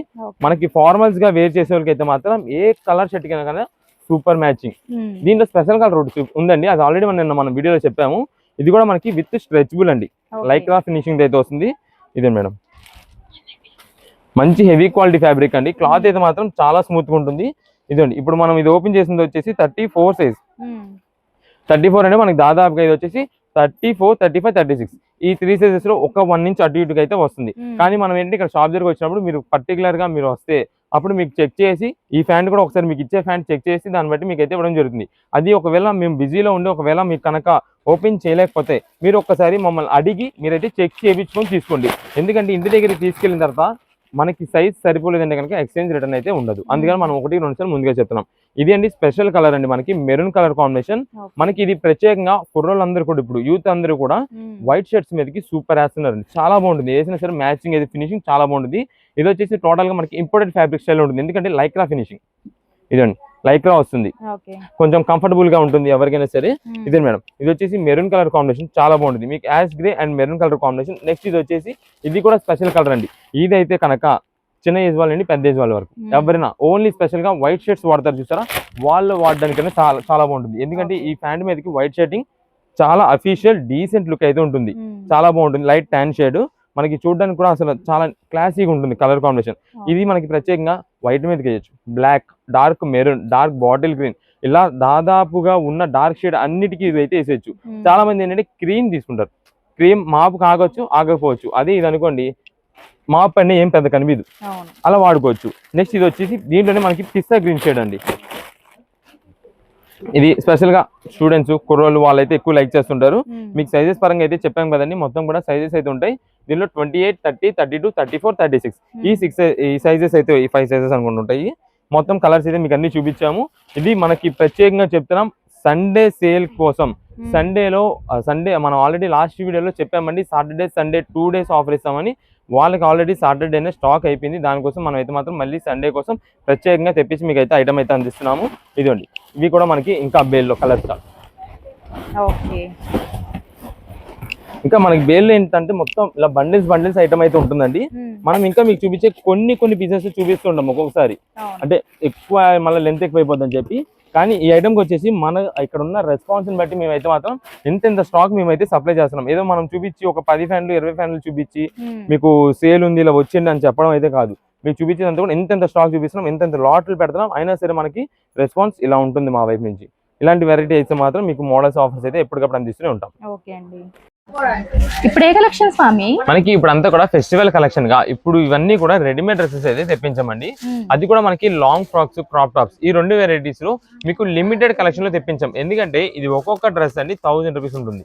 మనకి ఫార్మల్స్ గా వేర్ చేసే వాళ్ళకి అయితే మాత్రం ఏ కలర్ షర్ట్ కన్నా సూపర్ మ్యాచింగ్. దీంట్లో స్పెషల్ కలర్ ఒకటి ఉందండి, అది ఆల్రెడీ మనం వీడియోలో చెప్పాము. ఇది కూడా మనకి విత్ స్ట్రెచబుల్ అండి, లైక్రా ఫినిషింగ్ అయితే వస్తుంది. ఇదే మేడం, మంచి హెవీ క్వాలిటీ ఫ్యాబ్రిక్ అండి. క్లాత్ అయితే మాత్రం చాలా స్మూత్ గా ఉంటుంది. ఇదండి, ఇప్పుడు మనం ఇది ఓపెన్ చేసింది వచ్చేసి 34 సైజ్. 34 అంటే మనకి దాదాపుగా ఇది వచ్చేసి 34, 35, 36 ఈ 3 సైజెస్ లో ఒక 1 ఇంచ్ అటు ఇటుగా అయితే వస్తుంది. కానీ మనం ఏంటి ఇక్కడ షాప్ దగ్గరకు వచ్చినప్పుడు మీరు పర్టికులర్ గా మీరు వస్తే అప్పుడు మీకు చెక్ చేసి ఈ ఫ్యాంట్ కూడా ఒకసారి మీకు ఇచ్చే ఫ్యాంట్ చెక్ చేసి దాన్ని బట్టి మీకు అయితే ఇవ్వడం జరుగుతుంది. అది ఒకవేళ మేము బిజీలో ఉండి ఒకవేళ మీకు కనుక ఓపెన్ చేయలేకపోతే మీరు ఒక్కసారి మమ్మల్ని అడిగి మీరైతే చెక్ చేయించుకొని తీసుకోండి. ఎందుకంటే ఇంటి దగ్గరికి తీసుకెళ్ళిన తర్వాత మనకి సైజ్ సరిపోలేదంటే కనుక ఎక్స్చేంజ్ రిటర్న్ అయితే ఉండదు. అందుకని మనం 1-2 సార్లు ముందుగా చెప్తున్నాం. ఇది అండి స్పెషల్ కలర్ అండి, మనకి మెరూన్ కలర్ కాంబినేషన్. మనకి ఇది ప్రత్యేకంగా కుర్రోళ్ళందరూ కూడా ఇప్పుడు యూత్ అందరూ కూడా వైట్ షర్ట్స్ మీదకి సూపర్ వేస్తున్నారు. చాలా బాగుంటుంది, వేసినా సరే మ్యాచింగ్ అయితే ఫినిషింగ్ చాలా బాగుంటుంది. ఇది వచ్చేసి టోటల్ గా మనకి ఇంపోర్టెడ్ ఫ్యాబ్రిక్ స్టైల్ ఉంటుంది, ఎందుకంటే లైక్రా ఫినిషింగ్. ఇదండి లైక్రా వస్తుంది, కొంచెం కంఫర్టబుల్ గా ఉంటుంది ఎవరికైనా సరే. ఇదే మేడం, ఇది వచ్చేసి మెరూన్ కలర్ కాంబినేషన్ చాలా బాగుంటుంది, మీకు ash grey and maroon colour combination. Next ఇది వచ్చేసి ఇది కూడా స్పెషల్ కలర్ అండి. ఇది అయితే కనుక చిన్న ఏజ్ వాళ్ళండి పెద్ద ఏజ్ వాళ్ళ వరకు ఎవరైనా ఓన్లీ స్పెషల్ గా వైట్ షర్ట్స్ వాడతారు చూసారా, వాళ్ళు వాడడానికైనా చాలా చాలా బాగుంటుంది. ఎందుకంటే ఈ ప్యాంట్ మీదకి వైట్ షర్టింగ్ చాలా అఫీషియల్ డీసెంట్ లుక్ అయితే ఉంటుంది, చాలా బాగుంటుంది. లైట్ ట్యాన్ షేడ్ మనకి చూడడానికి కూడా అసలు చాలా క్లాసీగా ఉంటుంది కలర్ కాంబినేషన్. ఇది మనకి ప్రత్యేకంగా వైట్ మీదకి వేయచ్చు, black, dark maroon, dark bottle green, ఇలా దాదాపుగా ఉన్న డార్క్ షేడ్ అన్నిటికీ ఇది అయితే వేసేయచ్చు. చాలా మంది ఏంటంటే క్రీమ్ తీసుకుంటారు, క్రీమ్ మాపు కాగొచ్చు ఆగకపోవచ్చు. అదే ఇది అనుకోండి మాపు అన్నీ ఏం పెద్ద కనిపించదు, అలా వాడుకోవచ్చు. నెక్స్ట్ ఇది వచ్చేసి దీంట్లోనే మనకి పిస్తా గ్రీన్ షేడ్ అండి. ఇది స్పెషల్ గా స్టూడెంట్స్ కుర్రోళ్ళు వాళ్ళైతే ఎక్కువ లైక్ చేస్తుంటారు. మీకు సైజెస్ పరంగా అయితే చెప్పాం కదండి, మొత్తం కూడా సైజెస్ అయితే ఉంటాయి. దీనిలో 28, 30, 32, 34, 36 ఈ సైజెస్ అయితే ఈ 5 సైజెస్ అనుకుంటుంటాయి. మొత్తం కలర్స్ అయితే మీకు అన్ని చూపించాము. ఇది మనకి ప్రత్యేకంగా చెప్తున్నాం సండే సేల్ కోసం. సండే మనం ఆల్రెడీ లాస్ట్ వీడియోలో చెప్పామండి, సాటర్డే సండే 2 డేస్ ఆఫర్ ఇస్తామని. వాళ్ళకి ఆల్రెడీ సాటర్డేనే స్టాక్ అయిపోయింది, దానికోసం మనం అయితే మాత్రం మళ్ళీ సండే కోసం ప్రత్యేకంగా తెప్పించి మీకు అయితే ఐటమ్ అయితే అందిస్తున్నాము. ఇదిగోండి, ఇవి కూడా మనకి ఇంకా బేల్లో కలర్ స్టాక్. ఇంకా మనకి బేల్లో ఏంటంటే మొత్తం ఇలా బండిల్స్ ఐటమ్ అయితే ఉంటుందండి. మనం ఇంకా మీకు చూపించే కొన్ని పీసెస్ చూపిస్తుంటాం ఒక్కొక్కసారి, అంటే ఎక్కువ మళ్ళీ లెంత్ ఎక్కువైపోద్దని చెప్పి. కానీ ఈ ఐటమ్కి వచ్చేసి మన ఇక్కడ ఉన్న రెస్పాన్స్ని బట్టి మేమైతే మాత్రం ఎంత స్టాక్ మేమైతే సప్లై చేస్తున్నాం. ఏదో మనం చూపించి ఒక 10 ఫ్యాన్లు 20 ఫ్యాన్లు చూపించి మీకు సేల్ ఉంది ఇలా వచ్చింది అని చెప్పడం అయితే కాదు. మీకు చూపించేదంతా కూడా ఎంత స్టాక్ చూపిస్తున్నాం, ఎంత లాట్లు పెడుతున్నాం, అయినా సరే మనకి రెస్పాన్స్ ఇలా ఉంటుంది మా వైపు నుంచి. ఇలాంటి వెరైటీ అయితే మాత్రం మీకు మోడల్స్ ఆఫర్స్ అయితే ఎప్పటికప్పుడు అందిస్తూనే ఉంటాం. ఓకే అండి, ఇప్పుడు ఏ కలెక్షన్ స్వామి? మనకి ఇప్పుడు అంతా కూడా ఫెస్టివల్ కలెక్షన్ గా ఇప్పుడు ఇవన్నీ కూడా రెడీమేడ్ డ్రెస్సెస్ అయితే తెప్పించామండి. అది కూడా మనకి లాంగ్ ఫ్రాక్స్, క్రాప్ టాప్స్, ఈ 2 వెరైటీస్ లో మీకు లిమిటెడ్ కలెక్షన్ లో తెప్పించాం. ఎందుకంటే ఇది ఒక్కొక్క డ్రెస్ అండి 1000 రూపీస్ ఉంటుంది,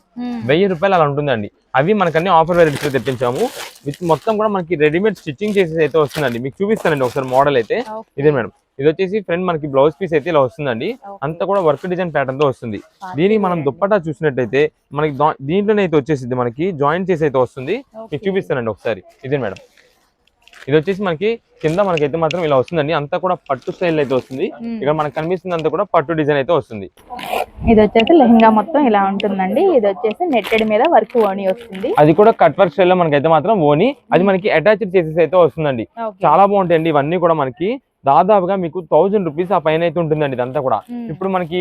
1000 రూపాయలు అలా ఉంటుందండి. అవి మనకన్నీ ఆఫర్ వెరైటీస్ లో తెప్పించాము. విత్ మొత్తం కూడా మనకి రెడీమేడ్ స్టిచ్చింగ్ చేసేసి అయితే వస్తుందండి. మీకు చూపిస్తానండి ఒకసారి మోడల్ అయితే. ఇదే మేడం, ఇది వచ్చేసి ఫ్రంట్ మనకి బ్లౌజ్ పీస్ అయితే ఇలా వస్తుందండి, అంతా కూడా వర్క్ డిజైన్ ప్యాటర్న్ తో వస్తుంది. దీనికి మనం దుప్పటా చూసినట్టయితే మనకి దీంట్లోనే అయితే వచ్చేసి మనకి జాయింట్ చేసి అయితే వస్తుంది. మీకు చూపిస్తానండి ఒకసారి. ఇదే మేడం, ఇది వచ్చేసి మనకి కింద మనకైతే మాత్రం ఇలా వస్తుందండి, అంతా కూడా పట్టు స్టైల్ అయితే వస్తుంది. ఇక్కడ మనకు కనిపిస్తుంది అంతా కూడా పట్టు డిజైన్ అయితే వస్తుంది. ఇది వచ్చేసి లెహంగా మొత్తం ఇలా ఉంటుందండి. ఇది వచ్చేసి నెట్టెడ్ మీద వర్క్ ఓని వస్తుంది, అది కూడా కట్ వర్క్ స్టైల్ లో మనకైతే మాత్రం ఓని, అది మనకి అటాచ్డ్ చేసేసి అయితే వస్తుందండి. చాలా బాగుంటాయండి ఇవన్నీ కూడా. మనకి దాదాపుగా మీకు 1000 రూపీస్ ఆ పైన అయితే ఉంటుందండి ఇదంతా కూడా. ఇప్పుడు మనకి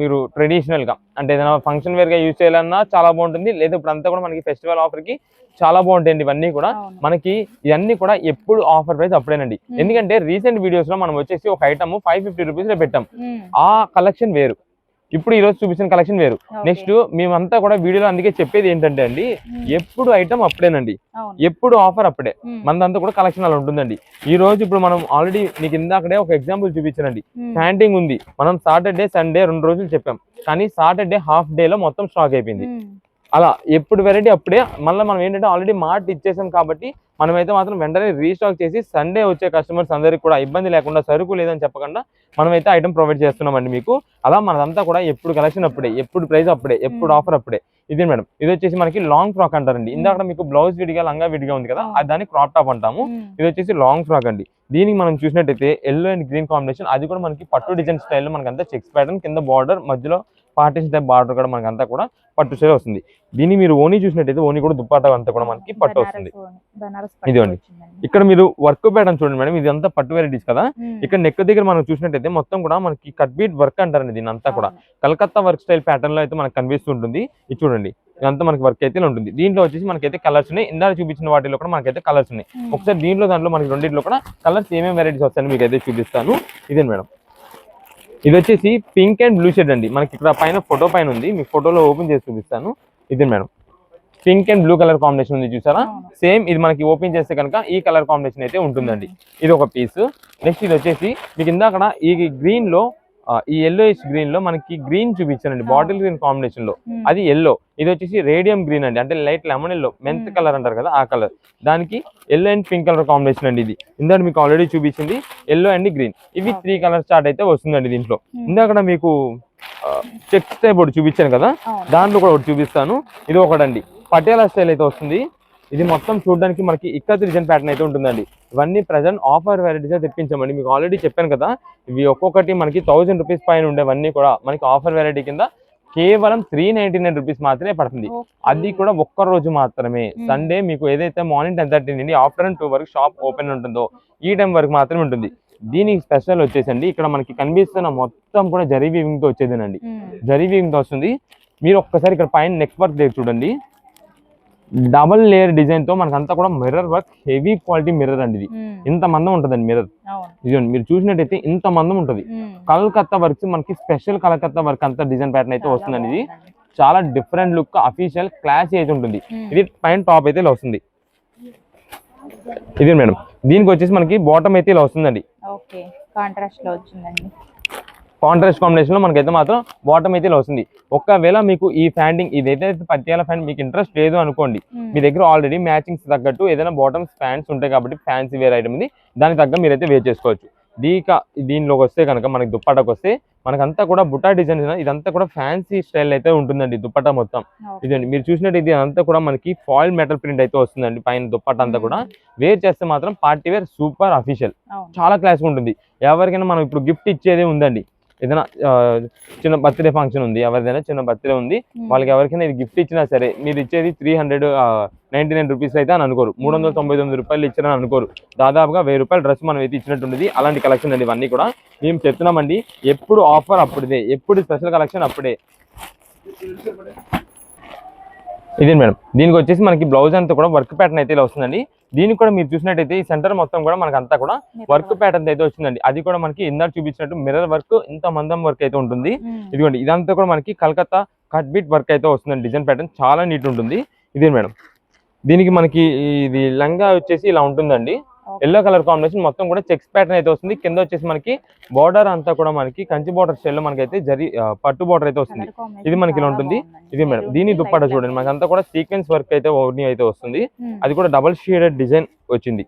మీరు ట్రెడిషనల్ గా అంటే ఏదైనా ఫంక్షన్ వేర్ గా యూజ్ చేయాలన్నా చాలా బాగుంటుంది, లేదా ఇప్పుడు అంతా కూడా మనకి ఫెస్టివల్ ఆఫర్ కి చాలా బాగుంటాయండి ఇవన్నీ కూడా. మనకి ఇవన్నీ కూడా ఎప్పుడు ఆఫర్ ప్రైస్ అప్పుడేనండి. ఎందుకంటే రీసెంట్ వీడియోస్ లో మనం వచ్చేసి ఒక ఐటమ్ 550 రూపీస్ లో పెట్టాం, ఆ కలెక్షన్ వేరు, ఇప్పుడు ఈ రోజు చూపించిన కలెక్షన్ వేరు. నెక్స్ట్ మేమంతా కూడా వీడియోలో అందుకే చెప్పేది ఏంటంటే అండి, ఎప్పుడు ఐటమ్ అప్పుడేనండి, ఎప్పుడు ఆఫర్ అప్పుడే. మనదంతా కూడా కలెక్షన్ అలా ఉంటుందండి. ఈ రోజు ఇప్పుడు మనం ఆల్రెడీ నీకు ఇందాకడే ఒక ఎగ్జాంపుల్ చూపించానండి, ప్యాంటింగ్ ఉంది. మనం సాటర్డే సండే 2 రోజులు చెప్పాం, కానీ సాటర్డే హాఫ్ డే లో మొత్తం స్టాక్ అయిపోయింది. అలా ఎప్పుడు వెరైటీ అప్పుడే. మళ్ళీ మనం ఏంటంటే ఆల్రెడీ మార్ట్ ఇచ్చేసాం కాబట్టి మనమైతే మాత్రం వెంటనే రీస్టాక్ చేసి సండే వచ్చే కస్టమర్స్ అందరికీ కూడా ఇబ్బంది లేకుండా సరుకు లేదని చెప్పకుండా మనమైతే ఐటమ్ ప్రొవైడ్ చేస్తున్నామండి మీకు. అలా మనదంతా కూడా ఎప్పుడు కలెక్షన్ అప్పుడే, ఎప్పుడు ప్రైస్ అప్పుడే, ఎప్పుడు ఆఫర్ అప్పుడే. ఇదే మేడం, ఇది వచ్చేసి మనకి లాంగ్ ఫ్రాక్ అంటారండి. ఇందాక మీకు బ్లౌజ్ విడిగా లంగా విడిగా ఉంది కదా, అది దాన్ని క్రాప్ టాప్ అంటాము. ఇది వచ్చేసి లాంగ్ ఫ్రాక్ అండి. దీనికి మనం చూసినట్టయితే ఎల్లో అండ్ గ్రీన్ కాంబినేషన్, అది కూడా మనకి పట్టు డిజైన్ స్టైల్లో మనకి అంతా చెక్స్ ప్యాటర్న్, కింద బార్డర్, మధ్యలో పార్టీషన్ టైప్ బార్డర్ కూడా మనకి అంతా కూడా పట్టు స్టైల్ వస్తుంది. దీన్ని మీరు ఓనీ చూసినట్టయితే ఓనీ కూడా దుప్పట్టా అంతా కూడా మనకి పట్టు వస్తుంది. ఇదిగోండి, ఇక్కడ మీరు వర్క్ ప్యాటర్న్ చూడండి మేడం, ఇది అంతా పట్టు వెరైటీస్ కదా. ఇక్కడ నెక్ దగ్గర మనం చూసినట్టయితే మొత్తం కూడా మనకి కట్ బీట్ వర్క్ అంటారండి. దీని అంతా కూడా కలకత్తా వర్క్ స్టైల్ ప్యాటర్న్ లో అయితే మనకు కనిపిస్తుంటుంది. ఇది చూడండి, ఇదంతా మనకి వర్క్ అయితే ఉంటుంది. దీంట్లో వచ్చేసి మనకైతే కలర్స్ ఉన్నాయి. ఇందాక చూపించిన వాటిలో కూడా మనకైతే కలర్స్ ఉన్నాయి. ఒకసారి దాంట్లో మనకి రెండింటిలో కూడా కలర్స్ ఏమేమి వెరైటీస్ వస్తాయని మీకు అయితే చూపిస్తాను. ఇదే మేడం, ఇది వచ్చేసి పింక్ అండ్ బ్లూ షేడ్ అండి. మనకి ఇక్కడ పైన ఫోటో పైన ఉంది, మీకు ఫోటోలో ఓపెన్ చేసి చూపిస్తాను. ఇదే madam, pink and blue colour combination ఉంది చూసారా. సేమ్ ఇది మనకి ఓపెన్ చేస్తే కనుక ఈ కలర్ కాంబినేషన్ అయితే ఉంటుందండి. ఇది ఒక పీస్. నెక్స్ట్ ఇది వచ్చేసి మీకు ఇందాక ఈ గ్రీన్ లో, ఈ ఎల్లోయిష్ గ్రీన్ లో మనకి గ్రీన్ చూపించానండి, బాటిల్ గ్రీన్ కాంబినేషన్ లో, అది ఎల్లో. ఇది వచ్చేసి రేడియం గ్రీన్ అండి, అంటే light lemon yellow, mint colour అంటారు కదా ఆ కలర్. దానికి yellow and pink colour combination అండి. ఇది ఇందాక మీకు ఆల్రెడీ చూపించింది ఎల్లో అండ్ గ్రీన్. ఇవి 3 కలర్ చార్ట్ అయితే వస్తుందండి దీంట్లో. ఇందాక మీకు చెక్స్ టైప్ ఒకటి చూపించాను కదా, దాంట్లో కూడా ఒకటి చూపిస్తాను. ఇది ఒకటండి, పటియాలా స్టైల్ అయితే వస్తుంది. ఇది మొత్తం చూడడానికి మనకి ఇక్కత్ డిజైన్ ప్యాటర్న్ అయితే ఉంటుందండి. ఇవన్నీ ప్రజెంట్ ఆఫర్ వెరైటీస్ తెప్పించామండి. మీకు ఆల్రెడీ చెప్పాను కదా, ఇవి ఒక్కొక్కటి మనకి 1000 రూపీస్ పైన ఉండేవన్నీ కూడా మనకి ఆఫర్ వెరైటీ కింద కేవలం 399 రూపీస్ మాత్రమే పడుతుంది. అది కూడా ఒక్క రోజు మాత్రమే, సండే. మీకు ఏదైతే మార్నింగ్ 10:30 నుండి ఆఫ్టర్నూన్ 2 వరకు షాప్ ఓపెన్ ఉంటుందో ఈ టైం వరకు మాత్రమే ఉంటుంది. దీనికి స్పెషల్ వచ్చేసండి, ఇక్కడ మనకి కనిపిస్తున్న మొత్తం కూడా జరీ వీవింగ్ తో వచ్చేదేనండి. జరీ వీవింగ్ తో వస్తుంది. మీరు ఒక్కసారి ఇక్కడ పైన నెక్ వర్క్ దగ్గర చూడండి, డబల్ లేయర్ డిజైన్ తో మనకంతా కూడా mirror work, heavy quality mirror అండి. ఇది ఇంత మందం ఉంటదండి మిర్రర్. ఇదిగోండి, మీరు చూసినట్టయితే ఇంత మందం ఉంటది. కలకత్తా వర్క్స్, మనకి స్పెషల్ కలకత్తా వర్క్ అంతా డిజైన్ ప్యాటర్న్ అయితే వస్తుందండి. ఇది చాలా డిఫరెంట్ లుక్, అఫీషియల్ క్లాస్ అయితే ఉంటుంది. ఇది పైన టాప్ అయితే ఇలా వస్తుంది. ఇది మేడం, దీనికి వచ్చేసి మనకి బాటమ్ అయితే ఇలా వస్తుందండి. కాంట్రాస్ట్ కాంబినేషన్ లో మనకైతే మాత్రం బాటమ్ అయితే ఇలా వస్తుంది. ఒకవేళ మీకు ఈ ఫ్యాండింగ్, ఇదైతే పట్టియాల ఫ్యాంట్ మీకు ఇంట్రెస్ట్ లేదు అనుకోండి, మీ దగ్గర ఆల్రెడీ మ్యాచింగ్స్ తగ్గట్టు ఏదైనా బాటమ్స్ ప్యాంట్స్ ఉంటాయి కాబట్టి ఫ్యాన్సీ వేర్ ఐటమ్ ఉంది, దానికి తగ్గ మీరైతే వేర్ చేసుకోవచ్చు. దీనిలోకి వస్తే కనుక మనకి దుప్పటాకి వస్తే మనకంతా కూడా బుటా డిజైన్, ఇదంతా కూడా ఫ్యాన్సీ స్టైల్ అయితే ఉంటుందండి దుప్పటా మొత్తం. ఇదండి, మీరు చూసినట్టు ఇది అంతా కూడా మనకి ఫాయిల్ మెటల్ ప్రింట్ అయితే వస్తుందండి పైన దుప్పటా అంతా కూడా. వేర్ చేస్తే మాత్రం పార్టీ వేర్ సూపర్ అఫీషియల్, చాలా క్లాస్ ఉంటుంది. ఎవరికైనా మనం ఇప్పుడు గిఫ్ట్ ఇచ్చేదే ఉందండి, ఏదైనా చిన్న బర్త్డే ఫంక్షన్ ఉంది, ఎవరిదైనా చిన్న బర్త్డే ఉంది, వాళ్ళకి ఎవరికైనా ఇది గిఫ్ట్ ఇచ్చినా సరే మీరు ఇచ్చేది 399 రూపీస్ అయితే అని అనుకోరు, 399 రూపాయలు ఇచ్చారని అనుకోరు. దాదాపుగా 1000 రూపాయల డ్రెస్ మనం అయితే ఇచ్చినట్టుంది. అలాంటి కలెక్షన్ అండి ఇవన్నీ కూడా. మేము చెప్తున్నామండి, ఎప్పుడు ఆఫర్ అప్పుడే, ఎప్పుడు స్పెషల్ కలెక్షన్ అప్పుడే. ఇదే మేడం, దీనికి వచ్చేసి మనకి బ్లౌజ్ అంతా కూడా వర్క్ ప్యాటర్న్ అయితే ఇలా వస్తుందండి. దీనికి కూడా మీరు చూసినట్టయితే ఈ సెంటర్ మొత్తం కూడా మనకి అంతా కూడా వర్క్ ప్యాటర్న్ అయితే వచ్చిందండి. అది కూడా మనకి ఇందాక చూపించినట్టు మిర్రర్ వర్క్, ఇంత మందం వర్క్ అయితే ఉంటుంది. ఇదిగోండి, ఇదంతా కూడా మనకి కలకత్తా కట్ బీట్ వర్క్ అయితే వస్తుందండి. డిజైన్ ప్యాటర్న్ చాలా నీట్ ఉంటుంది. ఇదే మేడం, దీనికి మనకి ఇది లంగా వచ్చేసి ఇలా ఉంటుందండి. ఎల్లో కలర్ కాంబినేషన్, మొత్తం కూడా చెక్స్ ప్యాటర్న్ అయితే వస్తుంది. కింద వచ్చేసి మనకి బార్డర్ అంతా కూడా మనకి కంచి బార్డర్ స్టైల్ లో మనకైతే పట్టు బార్డర్ అయితే వస్తుంది. ఇది మనకి ఇలా ఉంటుంది. ఇది మేడం, దీని దుప్పట్టా చూడండి, మనకి అంతా కూడా సీక్వెన్స్ వర్క్ అయితే ఓర్నీ అయితే వస్తుంది. అది కూడా డబల్ షేడెడ్ డిజైన్ వచ్చింది.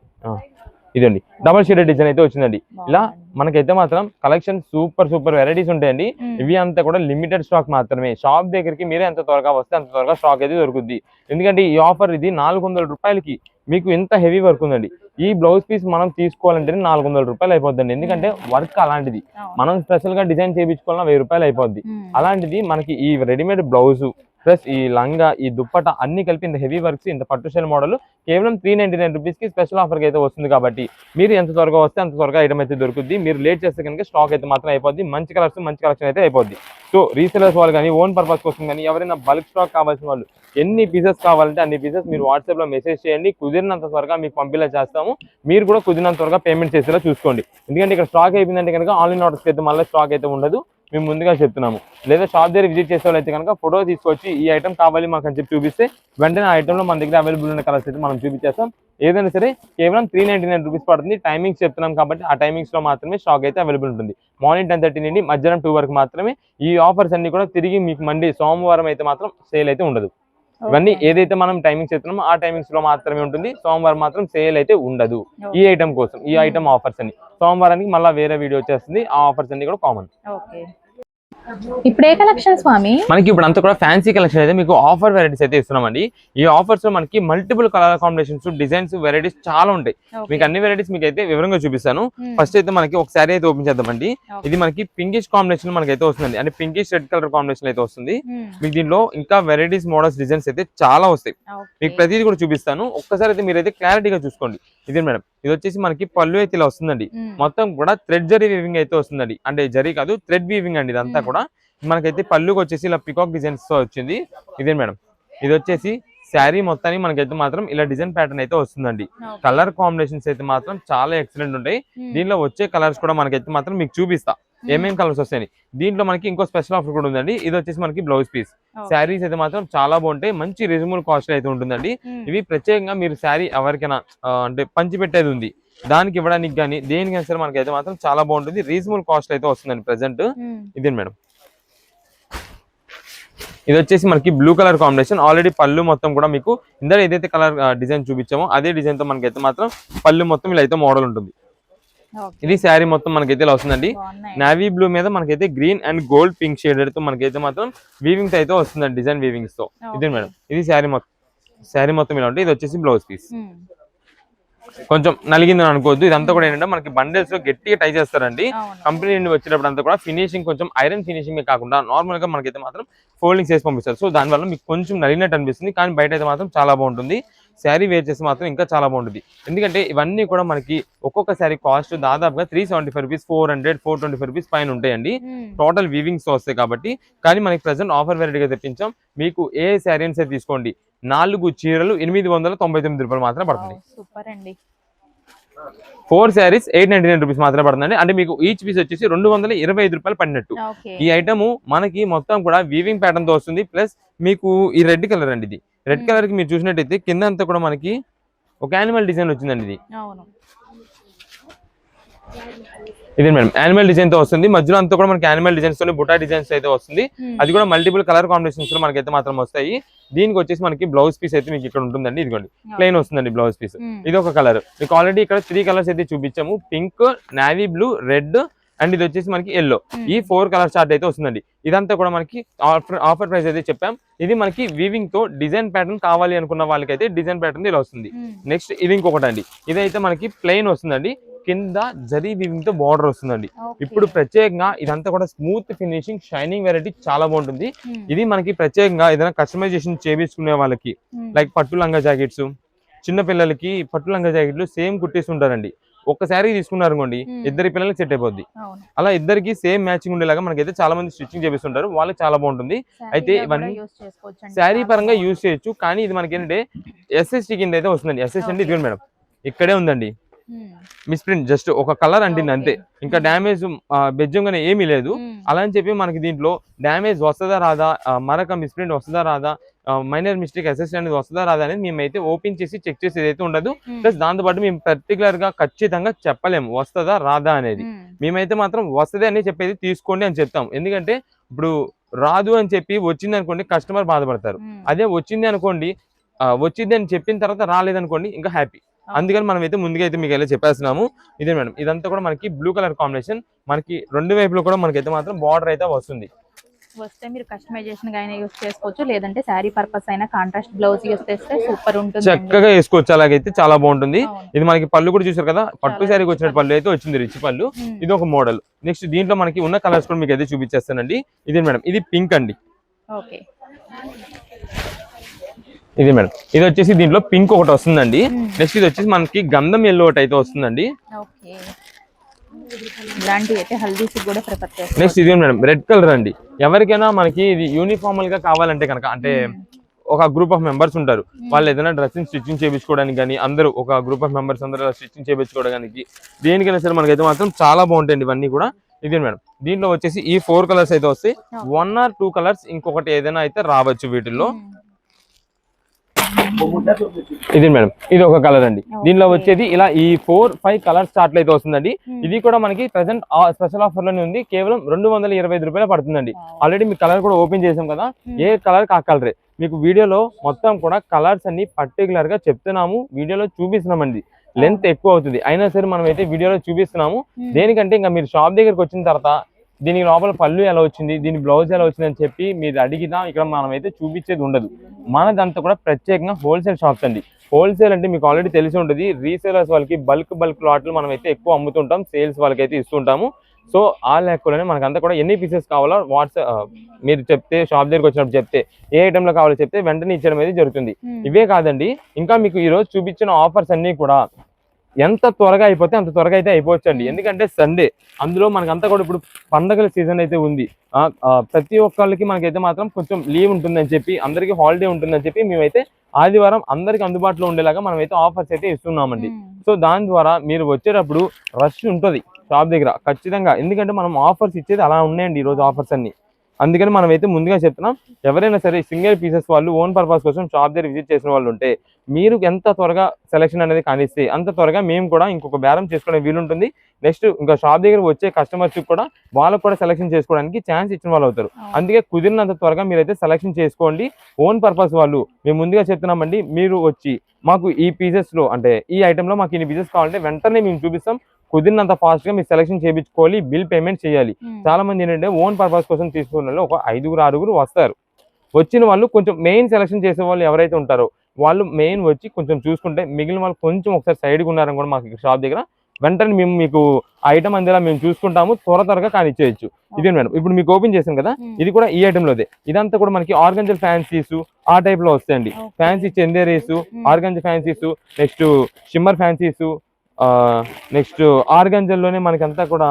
ఇదండి, డబల్ షేడెడ్ డిజైన్ అయితే వచ్చిందండి. ఇలా మనకైతే మాత్రం కలెక్షన్ సూపర్ వెరైటీస్ ఉంటాయండి. ఇవి అంతా కూడా లిమిటెడ్ స్టాక్ మాత్రమే. షాప్ దగ్గరికి మీరే ఎంత త్వరగా వస్తే అంత త్వరగా స్టాక్ అయితే దొరుకుద్ది. ఎందుకంటే ఈ ఆఫర్ ఇది 400 రూపాయలకి మీకు ఎంత హెవీ వర్క్ ఉందండి. ఈ బ్లౌజ్ పీస్ మనం తీసుకోవాలంటే 400 రూపాయలు అయిపోద్దండి. ఎందుకంటే వర్క్ అలాంటిది, మనం స్పెషల్ గా డిజైన్ చేయించుకోవాలన్నా 1000 రూపాయలు అయిపోద్ది. అలాంటిది మనకి ఈ రెడీమేడ్ బ్లౌజ్ ప్లస్ ఈ లంగా, ఈ దుప్పట అన్ని కలిపి ఇంత హెవీ వర్క్స్, ఇంత పట్టు స్టైల్ మోడల్ కేవలం 399 రూపీస్ కి స్పెషల్ ఆఫర్ అయితే వస్తుంది. కాబట్టి మీరు ఎంత త్వరగా వస్తే అంత త్వరగా ఐటమ్ అయితే దొరుకుద్ది. మీరు లేట్ చేస్తే కనుక స్టాక్ అయితే మాత్రం అయిపోద్ది. మంచి కలర్స్, మంచి కలెక్షన్ అయితే అయిపోద్ది. సో రీసెలర్స్ వాళ్ళు కానీ, ఓన్ పర్పస్ కోసం కానీ, ఎవరైనా బల్క్ స్టాక్ కావాల్సిన వాళ్ళు ఎన్ని పీసెస్ కావాలంటే అన్ని పీసెస్ మీరు వాట్సాప్ లో మెసేజ్ చేయండి. కుదిరినంత త్వరగా మీకు పంపిలా చేస్తాము. మీరు కూడా కుదిరినంత త్వరగా పేమెంట్ చేసేలా చూసుకోండి. ఎందుకంటే ఇక్కడ స్టాక్ అయిపోయిందంటే కనుక ఆన్లైన్ ఆర్డర్స్ అయితే మళ్ళీ స్టాక్ అయితే ఉండదు. మేము ముందుగా చెప్తున్నాము. లేదా షాప్ దగ్గర విజిట్ చేసే వాళ్ళు అయితే కనుక ఫోటో తీసుకొచ్చి ఈ ఐటమ్ కావాలి మాకు అని చెప్పి చూపిస్తే వెంటనే ఆ ఐటమ్ లో మన దగ్గర అవైలబుల్ ఉన్న కలర్స్ అయితే మనం చూపించేస్తాం. ఏదైనా సరే కేవలం 399 రూపీస్ పడుతుంది. టైమింగ్స్ చెప్తున్నాం కాబట్టి ఆ టైమింగ్స్ లో మాత్రమే స్టాక్ అయితే అవైలబుల్ ఉంటుంది. మార్నింగ్ 10:30 నుండి మధ్యాహ్నం 2 వరకు మాత్రమే. ఈ ఆఫర్స్ అన్ని కూడా తిరిగి మీకు మండే సోమవారం అయితే మాత్రం సేల్ అయితే ఉండదు. ఇవన్నీ ఏదైతే మనం టైమింగ్స్ చెప్తున్నామో ఆ టైమింగ్స్ లో మాత్రమే ఉంటుంది. సోమవారం మాత్రం సేల్ అయితే ఉండదు. ఈ ఐటమ్ కోసం, ఈ ఐటమ్ ఆఫర్స్ అని సోమవారానికి మళ్ళీ వేరే వీడియో వచ్చేస్తుంది. ఆ ఆఫర్స్ అన్ని కూడా కామన్. ఇప్పుడు ఏ కలెక్షన్ స్వామి? మనకి ఇప్పుడు అంతా కూడా ఫ్యాన్సీ కలెక్షన్ అయితే మీకు ఆఫర్ వెరైటీస్ అయితే ఇస్తున్నామండి. ఈ ఆఫర్స్ లో మనకి multiple colour combinations, designs, varieties చాలా ఉంటాయి. మీకు అన్ని వెరైటీస్ మీకు అయితే వివరంగా చూపిస్తాను. ఫస్ట్ అయితే మనకి ఒక శారీ అయితే ఓపెన్ చేద్దామండి. ఇది మనకి పింకిష్ కాంబినేషన్ మనకి అయితే వస్తుంది, అంటే పింకిష్ రెడ్ కలర్ కాంబినేషన్ అయితే వస్తుంది. మీకు దీనిలో ఇంకా వెరైటీస్, మోడల్స్, డిజైన్స్ అయితే చాలా వస్తాయి. మీకు ప్రతిదీ కూడా చూపిస్తాను. ఒక్కసారి అయితే మీరైతే క్లారిటీగా చూసుకోండి. ఇది మేడం, ఇది వచ్చేసి మనకి పళ్ళు అయితే ఇలా వస్తుందండి. మొత్తం కూడా థ్రెడ్ జరీ వీవింగ్ అయితే వస్తుందండి, అంటే జరీ కాదు థ్రెడ్ వీవింగ్ అండి. ఇదంతా కూడా మనకైతే పళ్ళుకి వచ్చేసి ఇలా పికాక్ డిజైన్స్ తో వచ్చింది. ఇదే మేడం, ఇది వచ్చేసి శారీ మొత్తానికి మనకైతే మాత్రం ఇలా డిజైన్ ప్యాటర్న్ అయితే వస్తుందండి. కలర్ కాంబినేషన్స్ అయితే మాత్రం చాలా ఎక్సలెంట్ ఉంటాయి. దీనిలో వచ్చే కలర్స్ కూడా మనకైతే మాత్రం మీకు చూపిస్తా ఏమేమి కలర్స్ వస్తాయి. దీంట్లో మనకి ఇంకో స్పెషల్ ఆఫర్ కూడా ఉందండి. ఇది వచ్చేసి మనకి బ్లౌజ్ పీస్. శారీస్ అయితే మాత్రం చాలా బాగుంటాయి, మంచి రీజనబుల్ కాస్ట్ అయితే ఉంటుందండి. ఇవి ప్రత్యేకంగా మీరు శారీ ఎవరికైనా అంటే పంచి పెట్టేది ఉంది, దానికి ఇవ్వడానికి కానీ దేనికైనా సరే మనకైతే మాత్రం చాలా బాగుంటుంది. రీజనబుల్ కాస్ట్ అయితే వస్తుందండి ప్రెసెంట్. ఇదే మేడం, ఇది వచ్చేసి మనకి బ్లూ కలర్ కాంబినేషన్. ఆల్రెడీ పళ్ళు మొత్తం కూడా మీకు ఇందులో ఏదైతే కలర్ డిజైన్ చూపించామో అదే డిజైన్ తో మనకైతే మాత్రం పళ్ళు మొత్తం ఇలా అయితే మోడల్ ఉంటుంది. ఇది శారీ మొత్తం మనకైతే ఇలా వస్తుందండి. నావీ బ్లూ మీద మనకైతే green and gold pink shaded తో మనకైతే మాత్రం వీవింగ్స్ అయితే వస్తుందండి, డిజైన్ వీవింగ్స్ తో. ఇదే మేడం, ఇది శారీ మొత్తం ఇలా ఉంటుంది. ఇది వచ్చేసి బ్లౌజ్ పీస్. కొంచెం నలిగిందని అనుకోవద్దు, ఇదంతా కూడా ఏంటంటే మనకి బండిల్స్ లో గట్టిగా టై చేస్తారండి. కంపెనీ నుండి వచ్చేటప్పుడు అంతా కూడా ఫినిషింగ్ కొంచెం ఐరన్ ఫినిషింగ్ కాకుండా నార్మల్ గా మనకైతే మాత్రం ఫోల్డింగ్ చేసి పంపిస్తారు. సో దానివల్ల మీకు కొంచెం నలిగినట్టు అనిపిస్తుంది, కానీ బయట అయితే మాత్రం చాలా బాగుంటుంది. శారీ వేర్ చేసి మాత్రం ఇంకా చాలా బాగుంటుంది. ఎందుకంటే ఇవన్నీ కూడా మనకి ఒక్కొక్క శారీ కాస్ట్ దాదాపుగా 375 రూపీస్, 400, 425 రూపీస్ పైన ఉంటాయండి. టోటల్ వీవింగ్స్ వస్తాయి కాబట్టి. కానీ మనకి ప్రెసెంట్ ఆఫర్ వెరైటీగా తెప్పించాం. మీకు ఏ శారీ అయితే తీసుకోండి, 4 చీరలు 899 రూపాయలు మాత్రమే పడుతుంది. సూపర్ అండి. 4 శారీస్ 899 రూపీస్ మాత్రమే పడుతుందండి. అంటే మీకు ఈచ్ పీస్ వచ్చేసి 225 రూపాయలు పడినట్టు. ఈ ఐటమ్ మనకి మొత్తం కూడా వీవింగ్ ప్యాటర్న్ తో వస్తుంది. ప్లస్ మీకు ఈ రెడ్ కలర్ అండి, ఇది రెడ్ కలర్ కి మీరు చూసినట్టయితే కింద అంతా కూడా మనకి ఒక యానిమల్ డిజైన్ వచ్చిందండి. ఇది ఇది మేడం యానిమల్ డిజైన్ తో వస్తుంది. మధ్యలో అంతా కూడా మనకి యానిమల్ డిజైన్స్ తో బుటా డిజైన్స్ అయితే వస్తుంది. అది కూడా మల్టిపుల్ కలర్ కాంబినేషన్స్ లో మనకైతే మాత్రం వస్తాయి. దీనికి వచ్చేసి మనకి బ్లౌజ్ పీస్ అయితే మీకు ఇక్కడ ఉంటుందండి. ఇదిగోండి ప్లెయిన్ వస్తుందండి బ్లౌజ్ పీస్. ఇది ఒక కలర్. మీకు ఆల్రెడీ ఇక్కడ 3 కలర్స్ అయితే చూపించాము, pink, navy blue, red and ఇది వచ్చేసి మనకి ఎల్లో. ఈ 4 కలర్ చార్ట్ అయితే వస్తుందండి. ఇదంతా కూడా మనకి ఆఫర్ ప్రైస్ అయితే చెప్పాం. ఇది మనకి వీవింగ్ తో డిజైన్ ప్యాటర్న్ కావాలి అనుకున్న వాళ్ళకైతే డిజైన్ ప్యాటర్న్ ఇలా వస్తుంది. నెక్స్ట్ ఇది ఇంకొకటి అండి, ఇదైతే మనకి ప్లెయిన్ వస్తుందండి, కింద జరీ వీవింగ్ తో బార్డర్ వస్తుందండి. ఇప్పుడు ప్రత్యేకంగా ఇదంతా కూడా స్మూత్ ఫినిషింగ్ షైనింగ్ వెరైటీ చాలా బాగుంటుంది. ఇది మనకి ప్రత్యేకంగా ఏదైనా కస్టమైజేషన్ చేయించుకునే వాళ్ళకి, లైక్ పట్టు లంగా జాకెట్స్, చిన్న పిల్లలకి పట్టు లంగా జాకెట్లు సేమ్ కుట్టిస్తుంటారండి. ఒక శారీ తీసుకున్నారు అనుకోండి, ఇద్దరి పిల్లలకి సెట్ అయిపోద్ది. అలా ఇద్దరికి సేమ్ మ్యాచింగ్ ఉండేలాగా మనకైతే చాలా మంది స్టిచ్చింగ్ చేపిస్తుంటారు, వాళ్ళకి చాలా బాగుంటుంది. అయితే ఇవన్నీ శారీ పరంగా యూజ్ చేయొచ్చు, కానీ ఇది మనకి ఏంటంటే ఎస్ఎస్టీ కింద అయితే వస్తుందండి. ఎస్ఎస్ అంటే ఇది మేడం ఇక్కడే ఉందండి, మిస్ప్రింట్ జస్ట్ ఒక కలర్ అంటింది అంతే, ఇంకా డ్యామేజ్ బెజ్జంగానే ఏమీ లేదు. అలా అని చెప్పి మనకి దీంట్లో డ్యామేజ్ వస్తుందా రాదా, మరొక మిస్ప్రింట్ వస్తుందా రాదా, మైనర్ మిస్టేక్ అసెస్ అనేది వస్తుందా రాదా అనేది మేమైతే ఓపెన్ చేసి చెక్ చేసేది అయితే ఉండదు. ప్లస్ దాంతో పాటు మేము పర్టికులర్ గా ఖచ్చితంగా చెప్పలేము వస్తుందా రాదా అనేది. మేమైతే మాత్రం వస్తుంది అని చెప్పేది తీసుకోండి అని చెప్తాం. ఎందుకంటే ఇప్పుడు రాదు అని చెప్పి వచ్చింది అనుకోండి కస్టమర్ బాధపడతారు. అదే వచ్చింది అనుకోండి, వచ్చింది అని చెప్పిన తర్వాత రాలేదనుకోండి ఇంకా హ్యాపీ. అందుకని మనం అయితే ముందుగా అయితే మీకు ఎలా చెప్పేస్తున్నాము. ఇదే మేడం, ఇదంతా కూడా మనకి బ్లూ కలర్ కాంబినేషన్, మనకి రెండు వైపులో కూడా మనకైతే మాత్రం బార్డర్ అయితే వస్తుంది. వస్తే మీరు కస్టమైజేషన్ అయినా యూస్ చేసుకోవచ్చు, లేదంటే శారీ పర్పస్ అయినా కాంట్రాస్ట్ బ్లౌజ్ యూస్ చేస్తే సూపర్ ఉంటుంది, చక్కగా వేసుకోవచ్చు. అలాగైతే చాలా బాగుంటుంది. ఇది మనకి పళ్ళు కూడా చూసారు కదా, పట్టు శారీకి వచ్చిన పళ్ళు అయితే వచ్చింది, రిచ్ పళ్ళు. ఇది ఒక మోడల్. నెక్స్ట్ దీంట్లో మనకి ఉన్న కలర్స్ కూడా మీకు అయితే చూపించేస్తానండి. ఇది మేడం, ఇది పింక్ అండి. ఓకే, ఇది మేడం, ఇది వచ్చేసి దీంట్లో పింక్ ఒకటి వస్తుందండి. నెక్స్ట్ ఇది వచ్చేసి మనకి గంధం ఎల్లో ఒకటి అయితే వస్తుందండి. నెక్స్ట్ ఇది మేడం రెడ్ కలర్ అండి. ఎవరికైనా మనకి ఇది యూనిఫార్మల్ గా కావాలంటే కనుక, అంటే ఒక గ్రూప్ ఆఫ్ మెంబర్స్ ఉంటారు, వాళ్ళు ఏదైనా డ్రెస్సింగ్ స్టిచ్చింగ్ చేయించుకోవడానికి కానీ, అందరూ ఒక గ్రూప్ ఆఫ్ మెంబర్స్ అందరూ స్టిచ్చింగ్ చేయించుకోవడానికి దేనికైనా సరే మనకైతే మాత్రం చాలా బాగుంటాయండి ఇవన్నీ కూడా. ఇదే మేడం, దీంట్లో వచ్చేసి ఈ 4 కలర్స్ అయితే వస్తాయి. 1 or 2 కలర్స్ ఇంకొకటి ఏదైనా అయితే రావచ్చు వీటిల్లో. ఇది మేడం, ఇది ఒక కలర్ అండి. దీనిలో వచ్చేది ఇలా ఈ 4-5 కలర్స్ చార్ట్లు అయితే వస్తుందండి. ఇది కూడా మనకి ప్రెసెంట్ స్పెషల్ ఆఫర్ లోనే ఉంది, కేవలం 225 రూపాయలు పడుతుందండి. ఆల్రెడీ మీ కలర్ కూడా ఓపెన్ చేసాం కదా, ఏ కలర్ ఆ కలరే. మీకు వీడియోలో మొత్తం కూడా కలర్స్ అన్ని పర్టికులర్ గా చెప్తున్నాము, వీడియోలో చూపిస్తున్నామండి. లెంత్ ఎక్కువ అవుతుంది అయినా సరే మనం అయితే వీడియోలో చూపిస్తున్నాము. దేనికంటే ఇంకా మీరు షాప్ దగ్గరికి వచ్చిన తర్వాత దీనికి లోపల పళ్ళు ఎలా వచ్చింది, దీని బ్లౌజ్ ఎలా వచ్చింది అని చెప్పి మీరు అడిగినా ఇక్కడ మనం అయితే చూపించేది ఉండదు. మనదంతా కూడా ప్రత్యేకంగా హోల్సేల్ షాప్స్ అండి. హోల్సేల్ అంటే మీకు ఆల్రెడీ తెలిసి ఉంటుంది, రీసేలర్స్ వాళ్ళకి బల్క్ లాట్లు మనం అయితే ఎక్కువ అమ్ముతుంటాం, సేల్స్ వాళ్ళకి అయితే ఇస్తుంటాము. సో ఆ లెక్కలోనే మనకంతా కూడా ఎన్ని పీసెస్ కావాలో వాట్సాప్ మీరు చెప్తే, షాప్ దగ్గరికి వచ్చినప్పుడు చెప్తే, ఏ ఐటెంలో కావాలో చెప్తే వెంటనే ఇచ్చడం అనేది జరుగుతుంది. ఇవే కాదండి, ఇంకా మీకు ఈ రోజు చూపించిన ఆఫర్స్ అన్ని కూడా ఎంత త్వరగా అయిపోతే అంత త్వరగా అయితే అయిపోవచ్చండి. ఎందుకంటే సండే, అందులో మనకంతా కూడా ఇప్పుడు పండగల సీజన్ అయితే ఉంది. ప్రతి ఒక్కళ్ళకి మనకైతే మాత్రం కొంచెం లీవ్ ఉంటుందని చెప్పి, అందరికీ హాలిడే ఉంటుందని చెప్పి మేమైతే ఆదివారం అందరికి అందుబాటులో ఉండేలాగా మనం అయితే ఆఫర్స్ అయితే ఇస్తున్నామండి. సో దాని ద్వారా మీరు వచ్చేటప్పుడు రష్ ఉంటుంది షాప్ దగ్గర ఖచ్చితంగా, ఎందుకంటే మనం ఆఫర్స్ ఇచ్చేది అలా ఉన్నాయండి ఈ రోజు ఆఫర్స్ అన్ని. అందుకని మనం అయితే ముందుగా చెప్తున్నాం, ఎవరైనా సరే సింగిల్ పీసెస్ వాళ్ళు ఓన్ పర్పస్ కోసం షాప్ దగ్గర విజిట్ చేసిన వాళ్ళు ఉంటే మీరు ఎంత త్వరగా సెలెక్షన్ అనేది కానిస్తే అంత త్వరగా మేము కూడా ఇంకొక బేరం చేసుకోవడానికి వీలుంటుంది. నెక్స్ట్ ఇంకా షాప్ దగ్గర వచ్చే కస్టమర్స్ కూడా వాళ్ళకు కూడా సెలెక్షన్ చేసుకోవడానికి ఛాన్స్ ఇచ్చిన వాళ్ళు అవుతారు. అందుకే కుదిరినంత త్వరగా మీరైతే సెలెక్షన్ చేసుకోండి. ఓన్ పర్పస్ వాళ్ళు మేము ముందుగా చెప్తున్నామండి, మీరు వచ్చి మాకు ఈ పీసెస్లో అంటే ఈ ఐటెంలో మాకు ఇన్ని పీసెస్ కావాలంటే వెంటనే మేము చూపిస్తాం. కుదిరినంత ఫాస్ట్ గా మీరు సెలెక్షన్ చేయించుకోవాలి, బిల్ పేమెంట్ చేయాలి. చాలా మంది ఏంటంటే ఓన్ పర్పస్ కోసం తీసుకున్న వాళ్ళు ఒక 5-6 వస్తారు. వచ్చిన వాళ్ళు కొంచెం మెయిన్ సెలెక్షన్ చేసే వాళ్ళు ఎవరైతే ఉంటారో వాళ్ళు మెయిన్ వచ్చి కొంచెం చూసుకుంటే, మిగిలిన వాళ్ళు కొంచెం ఒకసారి సైడ్గా ఉన్నారని కూడా మాకు షాప్ దగ్గర వెంటనే మేము మీకు ఐటమ్ అందేలా మేము చూసుకుంటాము, త్వరగా కానిచ్చేయచ్చు. ఇదే మేడం ఇప్పుడు మీకు ఓపెన్ చేసాం కదా, ఇది కూడా ఈ ఐటమ్ లోదే. ఇదంతా కూడా మనకి ఆర్గంజల్ ఫ్యాన్సీస్ ఆ టైప్ లో వస్తాయండి. Fancy Chanderis, organza fancies, next shimmer fancies, next ఆర్గంజల్లోనే మనకంతా కూడా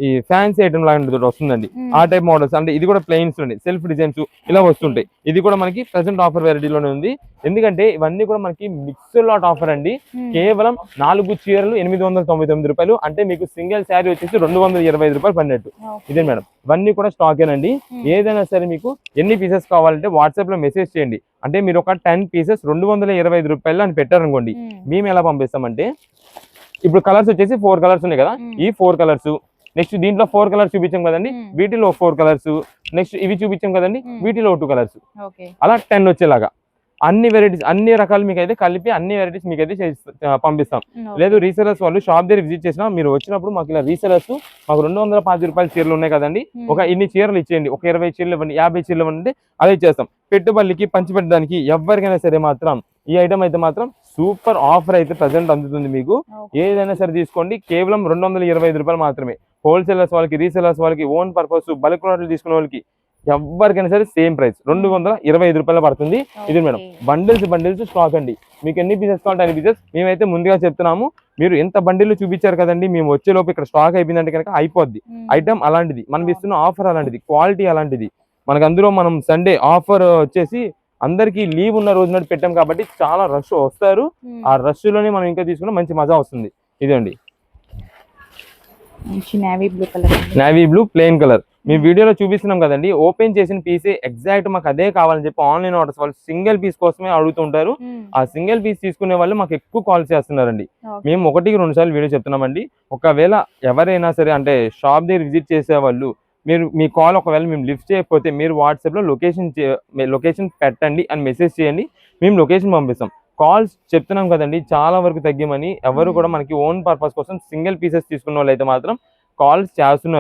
ఈ ఫ్యాన్సీ ఐటమ్ లాంటి వస్తుందండి. ఆ టైప్ మోడల్స్ అంటే ఇది కూడా ప్లెయిన్స్ లోనే సెల్ఫ్ డిజైన్స్ ఇలా వస్తుంటాయి. ఇది కూడా మనకి ప్రెసెంట్ ఆఫర్ వెరైటీలోనే ఉంది. ఎందుకంటే ఇవన్నీ కూడా మనకి మిక్స్డ్ లాట్ ఆఫర్ అండి. కేవలం 4 చీరలు 899 రూపాయలు, అంటే మీకు సింగిల్ శారీ వచ్చేసి 225 రూపాయలు పడినట్టు. ఇదే మేడం, ఇవన్నీ కూడా స్టాకేనండి. ఏదైనా సరే మీకు ఎన్ని పీసెస్ కావాలంటే వాట్సాప్ లో మెసేజ్ చేయండి. అంటే మీరు ఒక 10 పీసెస్ 225 రూపాయలు అని పెట్టారనుకోండి, మేము ఎలా పంపిస్తామంటే ఇప్పుడు కలర్స్ వచ్చేసి 4 కలర్స్ ఉన్నాయి కదా, ఈ 4 కలర్స్, నెక్స్ట్ దీంట్లో 4 కలర్స్ చూపించాం కదండి, వీటిలో 4 కలర్స్, నెక్స్ట్ ఇవి చూపించాం కదండి, వీటిలో 2 కలర్స్, అలా 10 వచ్చేలాగా అన్ని వెరైటీస్ అన్ని రకాలు మీకు అయితే కలిపి అన్ని వెరైటీస్ మీకు అయితే పంపిస్తాం. లేదు రీసెలర్స్ వాళ్ళు షాప్ దగ్గర విజిట్ చేసినా మీరు వచ్చినప్పుడు మాకు ఇలా రీసెలర్స్ మాకు 250 రూపాయల చీరలు ఉన్నాయి కదండి, ఒక ఇన్ని చీరలు ఇచ్చేయండి, ఒక 20 చీరలు ఇవ్వండి, 50 చీరలు ఇవ్వండి, అదే చేస్తాం. పెట్టుబడికి పంచిపెట్టడానికి ఎవరికైనా సరే మాత్రం ఈ ఐటమ్ అయితే మాత్రం సూపర్ ఆఫర్ అయితే ప్రజెంట్ అందుతుంది మీకు. ఏదైనా సరే తీసుకోండి, కేవలం 225 రూపాయలు మాత్రమే. హోల్సేలర్స్ వాళ్ళకి, రీసేలర్స్ వాళ్ళకి, ఓన్ పర్పస్ బల్క్ లాట్లు తీసుకునే వాళ్ళకి ఎవరికైనా సరే సేమ్ ప్రైస్ 225 రూపాయలు పడుతుంది. ఇది మేడం బండిల్స్ స్టాక్ అండి. మీకు ఎన్ని పీసెస్ కావాలంటే అన్ని పీసెస్ మేమైతే ముందుగా చెప్తున్నాము. మీరు ఎంత బండిల్ చూపించారు కదండి, మేము వచ్చేలోపు ఇక్కడ స్టాక్ అయిపోయిందంటే కనుక అయిపోద్ది. ఐటమ్ అలాంటిది, మనం ఇస్తున్న ఆఫర్ అలాంటిది, క్వాలిటీ అలాంటిది. మనకు అందులో మనం సండే ఆఫర్ వచ్చేసి అందరికి లీవ్ ఉన్న రోజు నాడు పెట్టాం కాబట్టి చాలా రష్ వస్తారు. ఆ రష్ లోనే మనం ఇంకా తీసుకున్న మంచి మజా వస్తుంది. ఇదండి నేవీ బ్లూ ప్లెయిన్ కలర్ మీ వీడియోలో చూపిస్తున్నాం కదండి. ఓపెన్ చేసిన పీసే ఎగ్జాక్ట్ మాకు అదే కావాలని చెప్పి ఆన్లైన్ ఆర్డర్స్ వాళ్ళు సింగిల్ పీస్ కోసమే అడుగుతుంటారు. ఆ సింగిల్ పీస్ తీసుకునే వాళ్ళు మాకు ఎక్కువ కాల్ చేస్తున్నారండి. మేము 1-2 సార్లు వీడియో చెప్తున్నామండి. ఒకవేళ ఎవరైనా సరే అంటే షాప్ దగ్గర విజిట్ చేసే వాళ్ళు మీరు మీ కాల్ ఒకవేళ మేము లిఫ్ట్ చేయకపోతే మీరు వాట్సాప్లో లొకేషన్ పెట్టండి అని మెసేజ్ చేయండి, మేము లొకేషన్ పంపిస్తాం. కాల్స్ చెప్తున్నాం కదండి చాలా వరకు తగ్గిమని. ఎవరు కూడా మనకి ఓన్ పర్పస్ కోసం సింగిల్ పీసెస్ తీసుకున్న వాళ్ళు అయితే మాత్రం కాల్స్ చేస్తూనే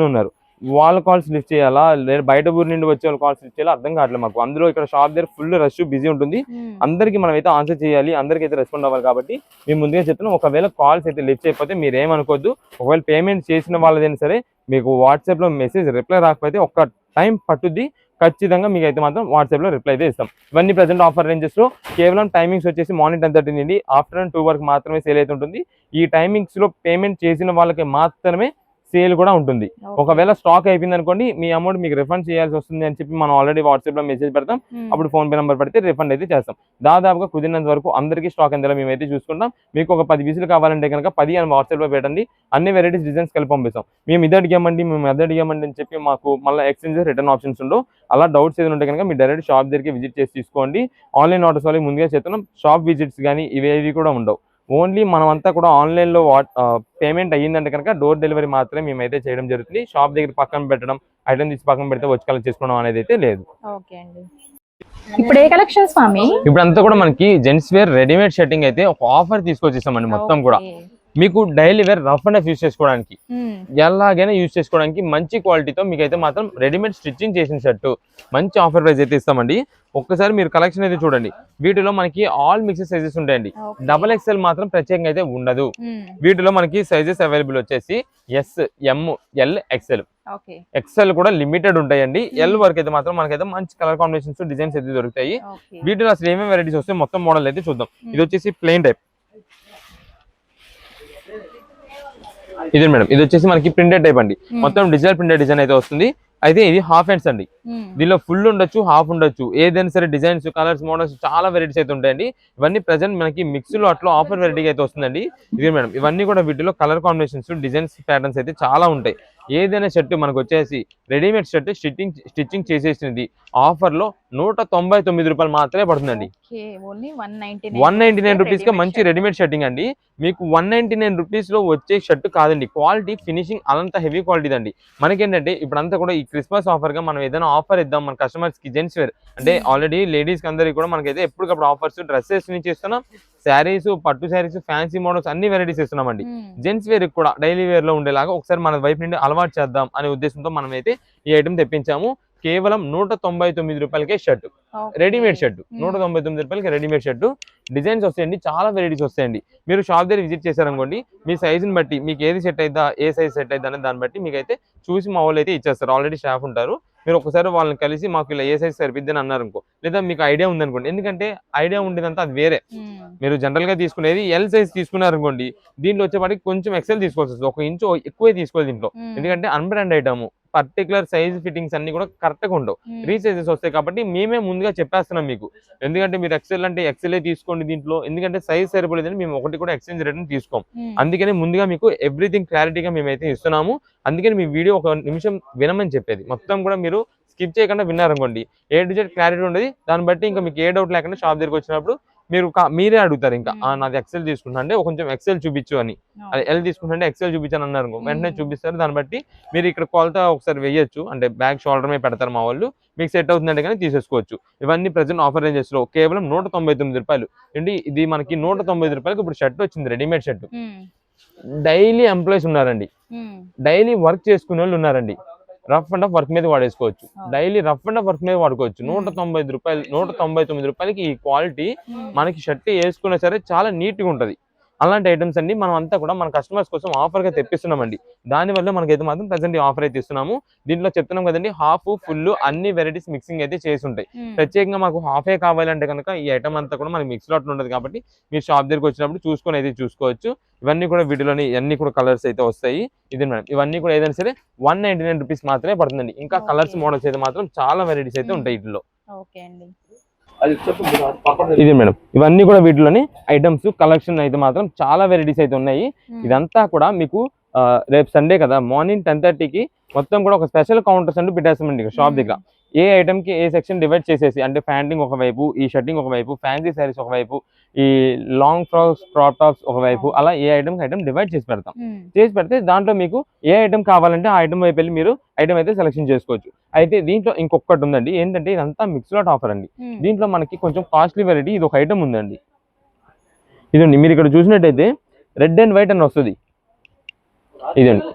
ఉన్నారు. వాళ్ళ కాల్స్ లిఫ్ట్ చేయాలా లేదా బయట ఊరి నుండి వచ్చే వాళ్ళ కాల్స్ లిఫ్ట్ చేయాలా అర్థం కావట్లేదు మాకు. అందులో ఇక్కడ షాప్ దగ్గర ఫుల్ రష్ బిజీ ఉంటుంది. అందరికీ మనం అయితే ఆన్సర్ చేయాలి, అందరికీ అయితే రెస్పాండ్ అవ్వాలి. కాబట్టి మేము ముందుగా చెప్తున్నాం, ఒకవేళ కాల్స్ అయితే లిఫ్ట్ చేయకపోతే మీరు ఏమనుకోవద్దు. ఒకవేళ పేమెంట్ చేసిన వాళ్ళదైనా సరే మీకు వాట్సాప్లో మెసేజ్ రిప్లై రాకపోతే ఒక్క టైం పట్టుద్ది, ఖచ్చితంగా మీకు అయితే మాత్రం వాట్సాప్లో రిప్లై అయితే ఇస్తాం. ఇవన్నీ ప్రజెంట్ ఆఫర్ రేంజెస్లో కేవలం టైమింగ్స్ వచ్చేసి మార్నింగ్ 10:30 నుండి ఆఫ్టర్నూన్ 2 వరకు మాత్రమే సేల్ అయితే ఉంటుంది. ఈ టైమింగ్స్లో పేమెంట్ చేసిన వాళ్ళకి మాత్రమే సేల్ కూడా ఉంటుంది. ఒకవేళ స్టాక్ అయిపోయింది అనుకోండి, మీ అమౌంట్ మీకు రిఫండ్ చేయాల్సి వస్తుంది అని చెప్పి మనం ఆల్రెడీ వాట్సాప్ లో మెసేజ్ పెడతాం. అప్పుడు ఫోన్ పే నెంబర్ పెడితే రిఫండ్ అయితే చేస్తాం. దాదాపుగా కుదిరినంత వరకు అందరికీ స్టాక్ అందేలా మేమైతే చూసుకుంటాం. మీకు ఒక 10 పీసులు కావాలంటే కనుక 10 అని వాట్సాప్ లో పెట్టండి, అన్ని వెరైటీస్ డిజైన్స్ కలిపి పంపిస్తాం. మేము ఇది అడిగామండి అని చెప్పి మాకు మళ్ళీ ఎక్స్చేంజ్ రిటర్న్ ఆప్షన్స్ ఉండవు. అలా డౌట్స్ ఏదైనా ఉంటే కనుక మీరు డైరెక్ట్ షాప్ దగ్గరికి విజిట్ చేసి తీసుకోండి. ఆన్లైన్ ఆర్డర్స్ వాళ్ళకి ముందుగా చెప్తున్నాం, షాప్ విజిట్స్ కానీ ఇవేవి కూడా ఉండవు. ఓన్లీ మనమంతా కూడా ఆన్లైన్లో పేమెంట్ అయ్యిందంటే కనుక డోర్ డెలివరీ మాత్రమే మేమైతే చేయడం జరుగుతుంది. షాప్ దగ్గర పక్కన పెట్టడం, ఐటమ్ తీసి పక్కన పెడితే వచ్చి కలెక్ట్ చేసుకోవడం అనేది అయితే లేదు. ఓకే అండి. ఇప్పుడు ఏ కలెక్షన్ స్వామి? ఇప్పుడు అంతా కూడా మనకి జెంట్స్ వేర్ రెడీమేడ్ షర్టింగ్ అయితే ఒక ఆఫర్ తీసుకొచ్చేసామండి మొత్తం కూడా. మీకు daily wear rough and use చేసుకోవడానికి ఎలాగైనా యూస్ చేసుకోవడానికి మంచి క్వాలిటీతో మీకైతే మాత్రం రెడీమేడ్ స్టిచ్చింగ్ చేసిన షర్టు మంచి ఆఫర్ ప్రైస్ అయితే ఇస్తామండి. ఒక్కసారి మీరు కలెక్షన్ అయితే చూడండి. వీటిలో మనకి ఆల్ మిక్సెస్ సైజెస్ ఉంటాయండి. డబల్ ఎక్స్ఎల్ మాత్రం ప్రత్యేకంగా అయితే ఉండదు. వీటిలో మనకి సైజెస్ అవైలబుల్ వచ్చేసి S, M, L, XL. XL కూడా లిమిటెడ్ ఉంటాయండి. ఎల్ వరకు అయితే మాత్రం మనకైతే మంచి కలర్ కాంబినేషన్స్ డిజైన్స్ అయితే దొరుకుతాయి. వీటిలో అసలు ఏమేమి వెరైటీస్ వస్తాయి మొత్తం మోడల్ అయితే చూద్దాం. ఇది వచ్చేసి ప్లెయిన్ టైప్. ఇది మేడం, ఇది వచ్చేసి మనకి ప్రింటెడ్ టైప్ అండి. మొత్తం డిజిటల్ ప్రింటెడ్ డిజైన్ అయితే వస్తుంది. అయితే ఇది హాఫ్ హ్యాండ్స్ అండి. దీనిలో ఫుల్ ఉండొచ్చు, హాఫ్ ఉండొచ్చు, ఏదైనా సరే డిజైన్స్, కలర్స్, మోడల్స్ చాలా వెరైటీస్ అయితే ఉంటాయండి. ఇవన్నీ ప్రెసెంట్ మనకి మిక్స్ లో అట్లా ఆఫర్ వెరైటీ అయితే వస్తుందండి. ఇది మేడం, ఇవన్నీ కూడా వీటిలో కలర్ కాంబినేషన్స్, డిజైన్స్, ప్యాటర్న్స్ అయితే చాలా ఉంటాయి. ఏదైనా షర్ట్ మనకు వచ్చేసి రెడీమేడ్ షర్ట్ స్టిచ్చింగ్ చేసేసింది ఆఫర్ లో 199 రూపాయలు మాత్రమే పడుతుందండి. 199 రూపీస్ కి మంచి రెడీమేడ్ షర్టింగ్ అండి. మీకు 199 రూపీస్ లో వచ్చే షర్ట్ కాదండి, క్వాలిటీ ఫినిషింగ్ అదంతా హెవీ క్వాలిటీ అండి. మనకేంటంటే ఇప్పుడంతా కూడా ఈ క్రిస్మస్ ఆఫర్ గా మనం ఏదైనా ఆఫర్ ఇద్దాం మన కస్టమర్స్ కి. జెంట్స్ వేర్ అంటే ఆల్రెడీ లేడీస్ కి అందరికి కూడా మనకైతే ఎప్పటికప్పుడు ఆఫర్స్, డ్రెస్సెస్ నుంచి ఇస్తున్నాం, శారీస్, పట్టు శారీస్, ఫ్యాన్సీ మోడల్స్ అన్ని వెరైటీస్ ఇస్తున్నామండి. జెంట్స్ వేర్ కూడా డైలీ వేర్ లో ఉండేలాగా ఒకసారి మన వైపు నుండి అలవాటు చేద్దాం అనే ఉద్దేశంతో మనం అయితే ఈ ఐటమ్ తెప్పించాము. కేవలం 199 రూపాయలకే షర్ట్, రెడీమేడ్ షర్ట్. 199 రూపాయలకి రెడీమేడ్ షర్ట్. డిజైన్స్ వస్తాయండి, చాలా వెరైటీస్ వస్తాయండి. మీరు షాప్ దగ్గర విజిట్ చేశారనుకోండి, మీ సైజుని బట్టి మీకు ఏది సెట్ అయిద్దా, ఏ సైజ్ సెట్ అయిద్దా అనే దాన్ని బట్టి మీకైతే చూసి మా వాళ్ళు అయితే ఇచ్చేస్తారు. ఆల్రెడీ స్టాఫ్ ఉంటారు. మీరు ఒకసారి వాళ్ళని కలిసి మాకు ఇలా ఏ సైజ్ సరిపోద్దని అన్నారు అనుకో, లేదా మీకు ఐడియా ఉందనుకోండి. ఎందుకంటే ఐడియా ఉండేదంతా అది వేరే. మీరు జనరల్ గా తీసుకునేది ఎల్ సైజ్ తీసుకున్నారనుకోండి, దీంట్లో వచ్చేపాటికి కొంచెం ఎక్సెల్ తీసుకోవాల్సి వస్తుంది. 1 ఇంచు ఎక్కువే తీసుకోవాలి దీంట్లో. ఎందుకంటే unbrand item, particular size fittings అన్ని కూడా కరెక్ట్ గా ఉండవు. రీసైజెస్ వస్తాయి కాబట్టి మేమే ముందుగా చెప్పేస్తున్నాం మీకు. ఎందుకంటే మీరు ఎక్సెల్ అంటే ఎక్సెల్ తీసుకోండి దీంట్లో, ఎందుకంటే సైజ్ సరిపోలేదని మేము ఒకటి కూడా ఎక్స్చేంజ్ రిటర్న్ తీసుకోం. అందుకని ముందుగా మీకు ఎవ్రీథింగ్ క్లారిటీగా మేమైతే ఇస్తున్నాము. అందుకని మీ వీడియో 1 నిమిషం వినమని చెప్పేది. మొత్తం కూడా మీరు స్కిప్ చేయకుండా విన్నారనుకోండి, ఏ టు జెడ్ క్లారిటీ ఉండదు. దాన్ని బట్టి ఇంకా మీకు ఏ డౌట్ లేకుండా షాప్ దగ్గరికి వచ్చినప్పుడు మీరే అడుగుతారు. ఇంకా నాది ఎక్సెల్ తీసుకుంటా అంటే కొంచెం ఎక్సెల్ చూపించు అని, అది ఎల్ తీసుకుంటే ఎక్సెల్ చూపించాను అన్నారు వెంటనే చూపిస్తారు. దాన్ని బట్టి మీరు ఇక్కడ కొలత ఒకసారి వేయొచ్చు, అంటే బ్యాక్ షోల్డర్ మీద పెడతారు మా వాళ్ళు. మీకు సెట్ అవుతుందంటే కానీ తీసేసుకోవచ్చు. ఇవన్నీ ప్రెసెంట్ ఆఫర్ రేంజెస్ లో కేవలం 199 రూపాయలు అండి. ఇది మనకి 195 రూపాయలకి ఇప్పుడు షర్ట్ వచ్చింది, రెడీమేడ్ షర్ట్. డైలీ ఎంప్లాయీస్ ఉన్నారండి, డైలీ వర్క్ చేసుకునే వాళ్ళు ఉన్నారండి. రఫ్ అండ్ వర్క్ మీద వాడేసుకోవచ్చు, డైలీ రఫ్ అండ్ వర్క్ మీద వాడుకోవచ్చు. 195 రూపాయలు, 199 రూపాయలకి ఈ క్వాలిటీ మనకి షర్ట్ వేసుకున్నా సరే చాలా నీట్ గా ఉంటది. అలాంటి ఐటమ్స్ అండి మనం అంతా కూడా మన కస్టమర్స్ కోసం ఆఫర్ గా తెప్పిస్తున్నామండి. దానివల్ల మనకైతే మాత్రం ప్రెసెంట్ ఆఫర్ అయితే ఇస్తున్నాము. దీంట్లో చెప్తున్నాం కదండి, హాఫ్, ఫుల్ అన్ని వెరైటీస్ మిక్సింగ్ అయితే చేసి ఉంటాయి. ప్రత్యేకంగా మాకు హాఫే కావాలంటే కనుక ఈ ఐటమ్ అంతా కూడా మనకి మిక్స్ లాట్ ఉండదు కాబట్టి మీరు షాప్ దగ్గరికి వచ్చినప్పుడు చూసుకొని అయితే చూసుకోవచ్చు. ఇవన్నీ కూడా వీటిలోని అన్ని కూడా కలర్స్ అయితే వస్తాయి. ఇది మేడం, ఇవన్నీ కూడా ఏదైనా సరే 199 రూపీస్ మాత్రమే పడుతుందండి. ఇంకా కలర్స్, మోడల్స్ అయితే మాత్రం చాలా వెరైటీస్ అయితే ఉంటాయి వీటిలో. ఇది మేడం, ఇవన్నీ కూడా వీటిలోని ఐటమ్స్ కలెక్షన్ అయితే మాత్రం చాలా వెరైటీస్ అయితే ఉన్నాయి. ఇదంతా కూడా మీకు రేపు సండే కదా, మార్నింగ్ 10:30కి మొత్తం కూడా ఒక స్పెషల్ కౌంటర్స్ అంటూ పెట్టేస్తామండి షాప్ దగ్గర. ఏ ఐటమ్ కి ఏ సెక్షన్ డివైడ్ చేసేసి, అంటే ప్యాంటింగ్ ఒకవైపు, ఈ షర్టింగ్ ఒకవైపు, ఫ్యాన్సీ శారీస్ ఒకవైపు, ఈ లాంగ్ ఫ్రాక్స్, క్రాప్ టాప్స్ ఒకవైపు, అలా ఏ ఐటమ్ డివైడ్ చేసి పెడతాం. చేసి పెడితే దాంట్లో మీకు ఏ ఐటమ్ కావాలంటే ఆ ఐటమ్ వైపు వెళ్ళి మీరు ఐటమ్ అయితే సెలెక్షన్ చేసుకోవచ్చు. అయితే దీంట్లో ఇంకొకటి ఉందండి, ఏంటంటే ఇదంతా మిక్స్ లాట్ ఆఫర్ అండి. దీంట్లో మనకి కొంచెం కాస్ట్లీ వెరైటీ ఇది ఒక ఐటమ్ ఉందండి. ఇదండి, మీరు ఇక్కడ చూసినట్టయితే రెడ్ అండ్ వైట్ అని వస్తుంది. ఇదండి,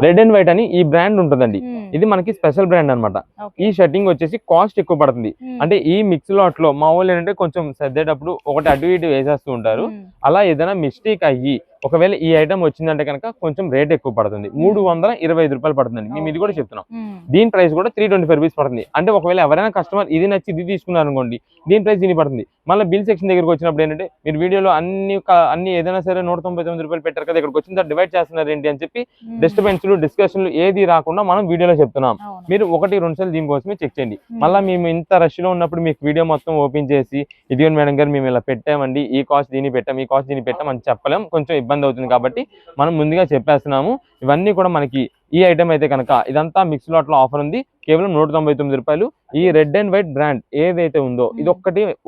రెడ్ అండ్ వైట్ అని ఈ బ్రాండ్ ఉంటుందండి. ఇది మనకి స్పెషల్ బ్రాండ్ అన్నమాట. ఈ షర్టింగ్ వచ్చేసి కాస్ట్ ఎక్కువ పడుతుంది. అంటే ఈ మిక్స్ లాట్ లో మా వాళ్ళు ఏంటంటే కొంచెం సర్దేటప్పుడు ఒకటి అటు ఇటు వేసేస్తూ ఉంటారు. అలా ఏదైనా మిస్టేక్ అయ్యి ఒకవేళ ఈ ఐటమ్ వచ్చిందంటే కనుక కొంచెం రేట్ ఎక్కువ పడుతుంది. 325 రూపాయలు పడుతుందండి. మేము ఇది కూడా చెప్తున్నాం. దీని ప్రైస్ కూడా 325 రూపీస్ పడుతుంది. అంటే ఒకవేళ ఎవరైనా కస్టమర్ ఇది నచ్చి ఇది తీసుకున్నారు అనుకోండి, దీని ప్రైస్ దీని పడుతుంది. మళ్ళీ బిల్ సెక్షన్ దగ్గరకు వచ్చినప్పుడు ఏంటంటే మీరు వీడియోలో అన్ని ఏదైనా సరే 199 రూపాయలు పెట్టారు కదా, ఇక్కడికి వచ్చిన డివైడ్ చేస్తున్నారు ఏంటి అని చెప్పి డిస్టర్బెన్స్లు, డిస్కషన్లు ఏది రాకుండా మనం వీడియోలో చెప్తున్నాం. మీరు 1-2 సార్లు దీనికోసమే చెక్ చేయండి. మళ్ళీ మేము ఇంత రష్ లో ఉన్నప్పుడు మీకు వీడియో మొత్తం ఓపెన్ చేసి ఇదిగోండి మేడం గారు మేము ఇలా పెట్టామండి, ఈ కాస్ట్ దీన్ని పెట్టాం, ఈ కాస్ట్ దీన్ని పెట్టాం అని చెప్పలేం, కొంచెం ఇబ్బంది అవుతుంది. కాబట్టి మనం ముందుగా చెప్పేస్తున్నాము. ఇవన్నీ కూడా మనకి ఈ ఐటమ్ అయితే కనుక ఇదంతా మిక్స్ లాట్ లో ఆఫర్ ఉంది, కేవలం 199 రూపాయలు. ఈ రెడ్ అండ్ వైట్ బ్రాండ్ ఏదైతే ఉందో ఇది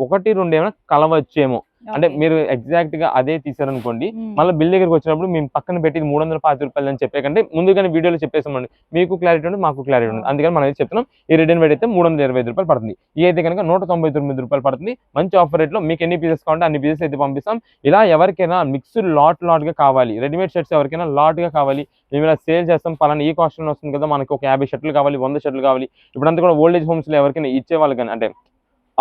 1-2 ఏమైనా కలవచ్చేమో, అంటే మీరు ఎగ్జాక్ట్ గా అదే తీసారనుకోండి, మళ్ళీ బిల్ దగ్గరికి వచ్చినప్పుడు మేము పక్కన పెట్టి 350 రూపాయలు అని చెప్పే కంటే ముందుగానే వీడియోలో చెప్పేసామండి, మీకు క్లారిటీ ఉంటుంది, మాకు క్లారిటీ ఉంటుంది. అందుకని మనం అయితే చెప్తున్నాం, ఈ రెడ్ అండ్ వైట్ అయితే 325 రూపాయలు పడుతుంది. ఈ అయితే కనుక 199 రూపాయలు పడుతుంది. మంచి ఆఫర్ రేట్ లో మీకు ఎన్ని పీసెస్ కావాలంటే అన్ని పీసెస్ అయితే పంపిస్తాం. ఇలా ఎవరికైనా మిక్స్డ్ లాట్ గా కావాలి, రెడీమేడ్ షర్ట్స్ ఎవరికైనా లాట్ గా కావాలి, మేము ఇలా సేల్ చేస్తాం, పలానా ఈ కాస్ట్ లో వస్తుంది కదా, మనకు ఒక 50 షర్ట్లు కావాలి, 100 షర్ట్లు కావాలి. ఇప్పుడంతా కూడా ఓల్డ్ ఏజ్ హోమ్స్ లో ఎవరికైనా ఇచ్చే వాళ్ళు కానీ, అంటే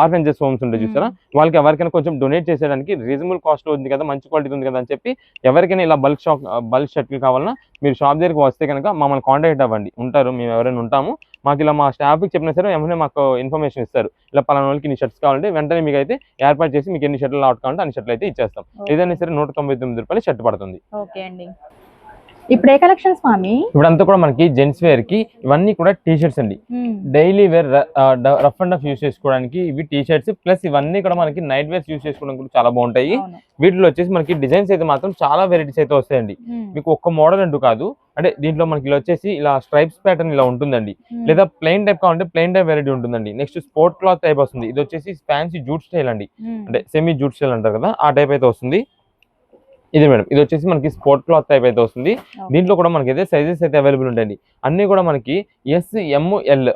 ఆర్ఫెన్జెస్ హోమ్స్ ఉంటాయి చూస్తారా, వాళ్ళకి ఎవరికైనా కొంచెం డొనేట్ చేసేయడానికి రీజనబుల్ కాస్ట్ ఉంది కదా, మంచి క్వాలిటీ ఉంది కదా అని చెప్పి ఎవరికైనా ఇలా బల్క్ షర్ట్లు కావాలన్నా మీరు షాప్ దగ్గరికి వస్తే కనుక మమ్మల్ని కాంటాక్ట్ అవ్వండి, ఉంటారు, మేము ఎవరైనా ఉంటాము. మాకు ఇలా మా స్టాఫ్కి చెప్పినా సరే ఏమైనా మాకు ఇన్ఫర్మేషన్ ఇస్తారు, ఇలా పలానా వాళ్ళకి ఇన్ని షర్ట్స్ కావాలంటే వెంటనే మీకు అయితే ఏర్పాటు చేసి మీకు ఎన్ని షర్ట్లు లాట్ కావాలంటే అన్ని షర్ట్లు అయితే ఇచ్చేస్తాం. ఏదైనా సరే 199 రూపాయలు షర్ట్ పడుతుంది. ఓకే అండి. ఇప్పుడు ఏ కలెక్షన్ స్వామి? ఇప్పుడంతా కూడా మనకి జెంట్స్ వేర్ కి ఇవన్నీ కూడా టీ షర్ట్స్ అండి. Daily wear rough and rough use చేసుకోవడానికి ఇవి టీ షర్ట్స్, ప్లస్ ఇవన్నీ కూడా మనకి నైట్ వేర్స్ యూస్ చేసుకోవడానికి కూడా చాలా బాగుంటాయి. వీటిలో వచ్చేసి మనకి డిజైన్స్ అయితే మాత్రం చాలా వెరైటీస్ అయితే వస్తాయండి. మీకు ఒక్క మోడల్ అంటూ కాదు, అంటే దీంట్లో మనకి ఇలా వచ్చేసి ఇలా స్ట్రైప్స్ ప్యాటర్న్ ఇలా ఉంటుందండి, లేదా ప్లెయిన్ టైప్ కావాలంటే ప్లెయిన్ టైప్ వెరైటీ ఉంటుందండి. నెక్స్ట్ స్పోర్ట్ క్లాత్ టైప్ వస్తుంది, ఇది వచ్చేసి ఫ్యాన్సీ జూట్ స్టైల్ అండి, అంటే సెమీ జూట్ స్టైల్ అంటారు కదా, ఆ టైప్ అయితే వస్తుంది. ఇది మేడం, ఇది వచ్చేసి మనకి స్పోర్ట్ క్లాత్ టైప్ అయితే వస్తుంది. దీంట్లో కూడా మనకి అయితే సైజెస్ అయితే అవైలబుల్ ఉంటాయండి. అన్ని కూడా మనకి ఎస్, ఎమ్, ఎల్,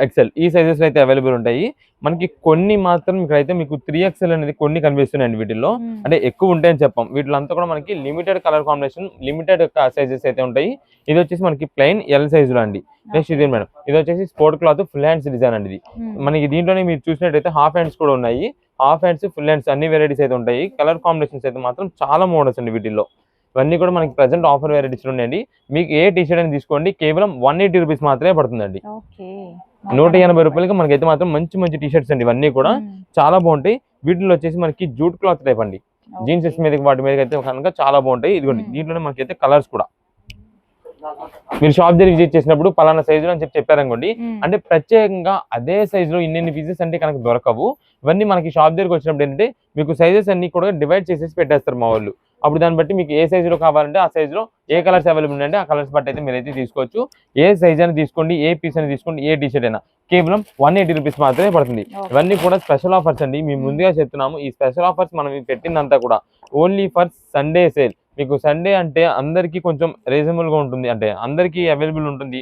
ఎక్స్ఎల్ ఈ సైజెస్ అయితే అవైలబుల్ ఉంటాయి. మనకి కొన్ని మాత్రం ఇక్కడైతే మీకు 3XL అనేది కొన్ని కనిపిస్తున్నాయండి వీటిల్లో, అంటే ఎక్కువ ఉంటాయని చెప్పాం. వీటిలో అంతా కూడా మనకి limited colour combination, limited sizes అయితే ఉంటాయి. ఇది వచ్చేసి మనకి ప్లెయిన్ ఎల్ సైజులో అండి. నెక్స్ట్ ఇది మేడం, ఇది వచ్చేసి sport cloth full hands design అండి. ఇది మనకి దీంట్లోనే మీరు చూసినట్టయితే హాఫ్ హ్యాండ్స్ కూడా ఉన్నాయి, హాఫ్ హ్యాండ్స్, ఫుల్ హ్యాండ్స్ అన్ని వెరైటీస్ అయితే ఉంటాయి. కలర్ కాంబినేషన్స్ అయితే మాత్రం చాలా మోడల్స్ అండి వీటిల్లో. ఇవన్నీ కూడా మనకి ప్రెసెంట్ ఆఫర్ వెరైటీస్ ఉన్నాయండి. మీకు ఏ టీ షర్ట్ అని తీసుకోండి, కేవలం 180 రూపీస్ మాత్రమే పడుతుందండి. 180 రూపాయలకి మనకైతే మాత్రం మంచి మంచి టీ షర్ట్స్ అండి, ఇవన్నీ కూడా చాలా బాగుంటాయి. వీటిలో వచ్చేసి మనకి జూట్ క్లాత్ టైప్ అండి, జీన్స్ మీద వాటి మీద అయితే కనుక చాలా బాగుంటాయి. ఇదిగోండి, దీంట్లోనే మనకైతే కలర్స్ కూడా మీరు షాప్ దగ్గర విజిట్ చేసినప్పుడు పలానా సైజులో అని చెప్పారనుకోండి, అంటే ప్రత్యేకంగా అదే సైజులో ఇన్ని పీసెస్ అంటే కనుక దొరకవు. ఇవన్నీ మనకి షాప్ దగ్గరికి వచ్చినప్పుడు ఏంటంటే మీకు సైజెస్ అన్ని కూడా డివైడ్ చేసేసి పెట్టేస్తారు మా వాళ్ళు. అప్పుడు దాన్ని బట్టి మీకు ఏ సైజులో కావాలంటే ఆ సైజులో ఏ కలర్స్ అవైలబుల్ ఉన్నాయంటే ఆ కలర్స్ బట్టి అయితే మీరైతే తీసుకోవచ్చు. ఏ సైజ్ అని తీసుకోండి, ఏ పీస్ అని తీసుకోండి, ఏ టీ షర్ట్ అయినా కేవలం 180 రూపీస్ మాత్రమే పడుతుంది. ఇవన్నీ కూడా స్పెషల్ ఆఫర్స్ అండి, మేము ముందుగా చెప్తున్నాము. ఈ స్పెషల్ ఆఫర్స్ మనం పెట్టిందంతా కూడా ఓన్లీ ఫర్ సండే సేల్. మీకు సండే అంటే అందరికీ కొంచెం రీజనబుల్ గా ఉంటుంది, అంటే అందరికీ అవైలబుల్ ఉంటుంది,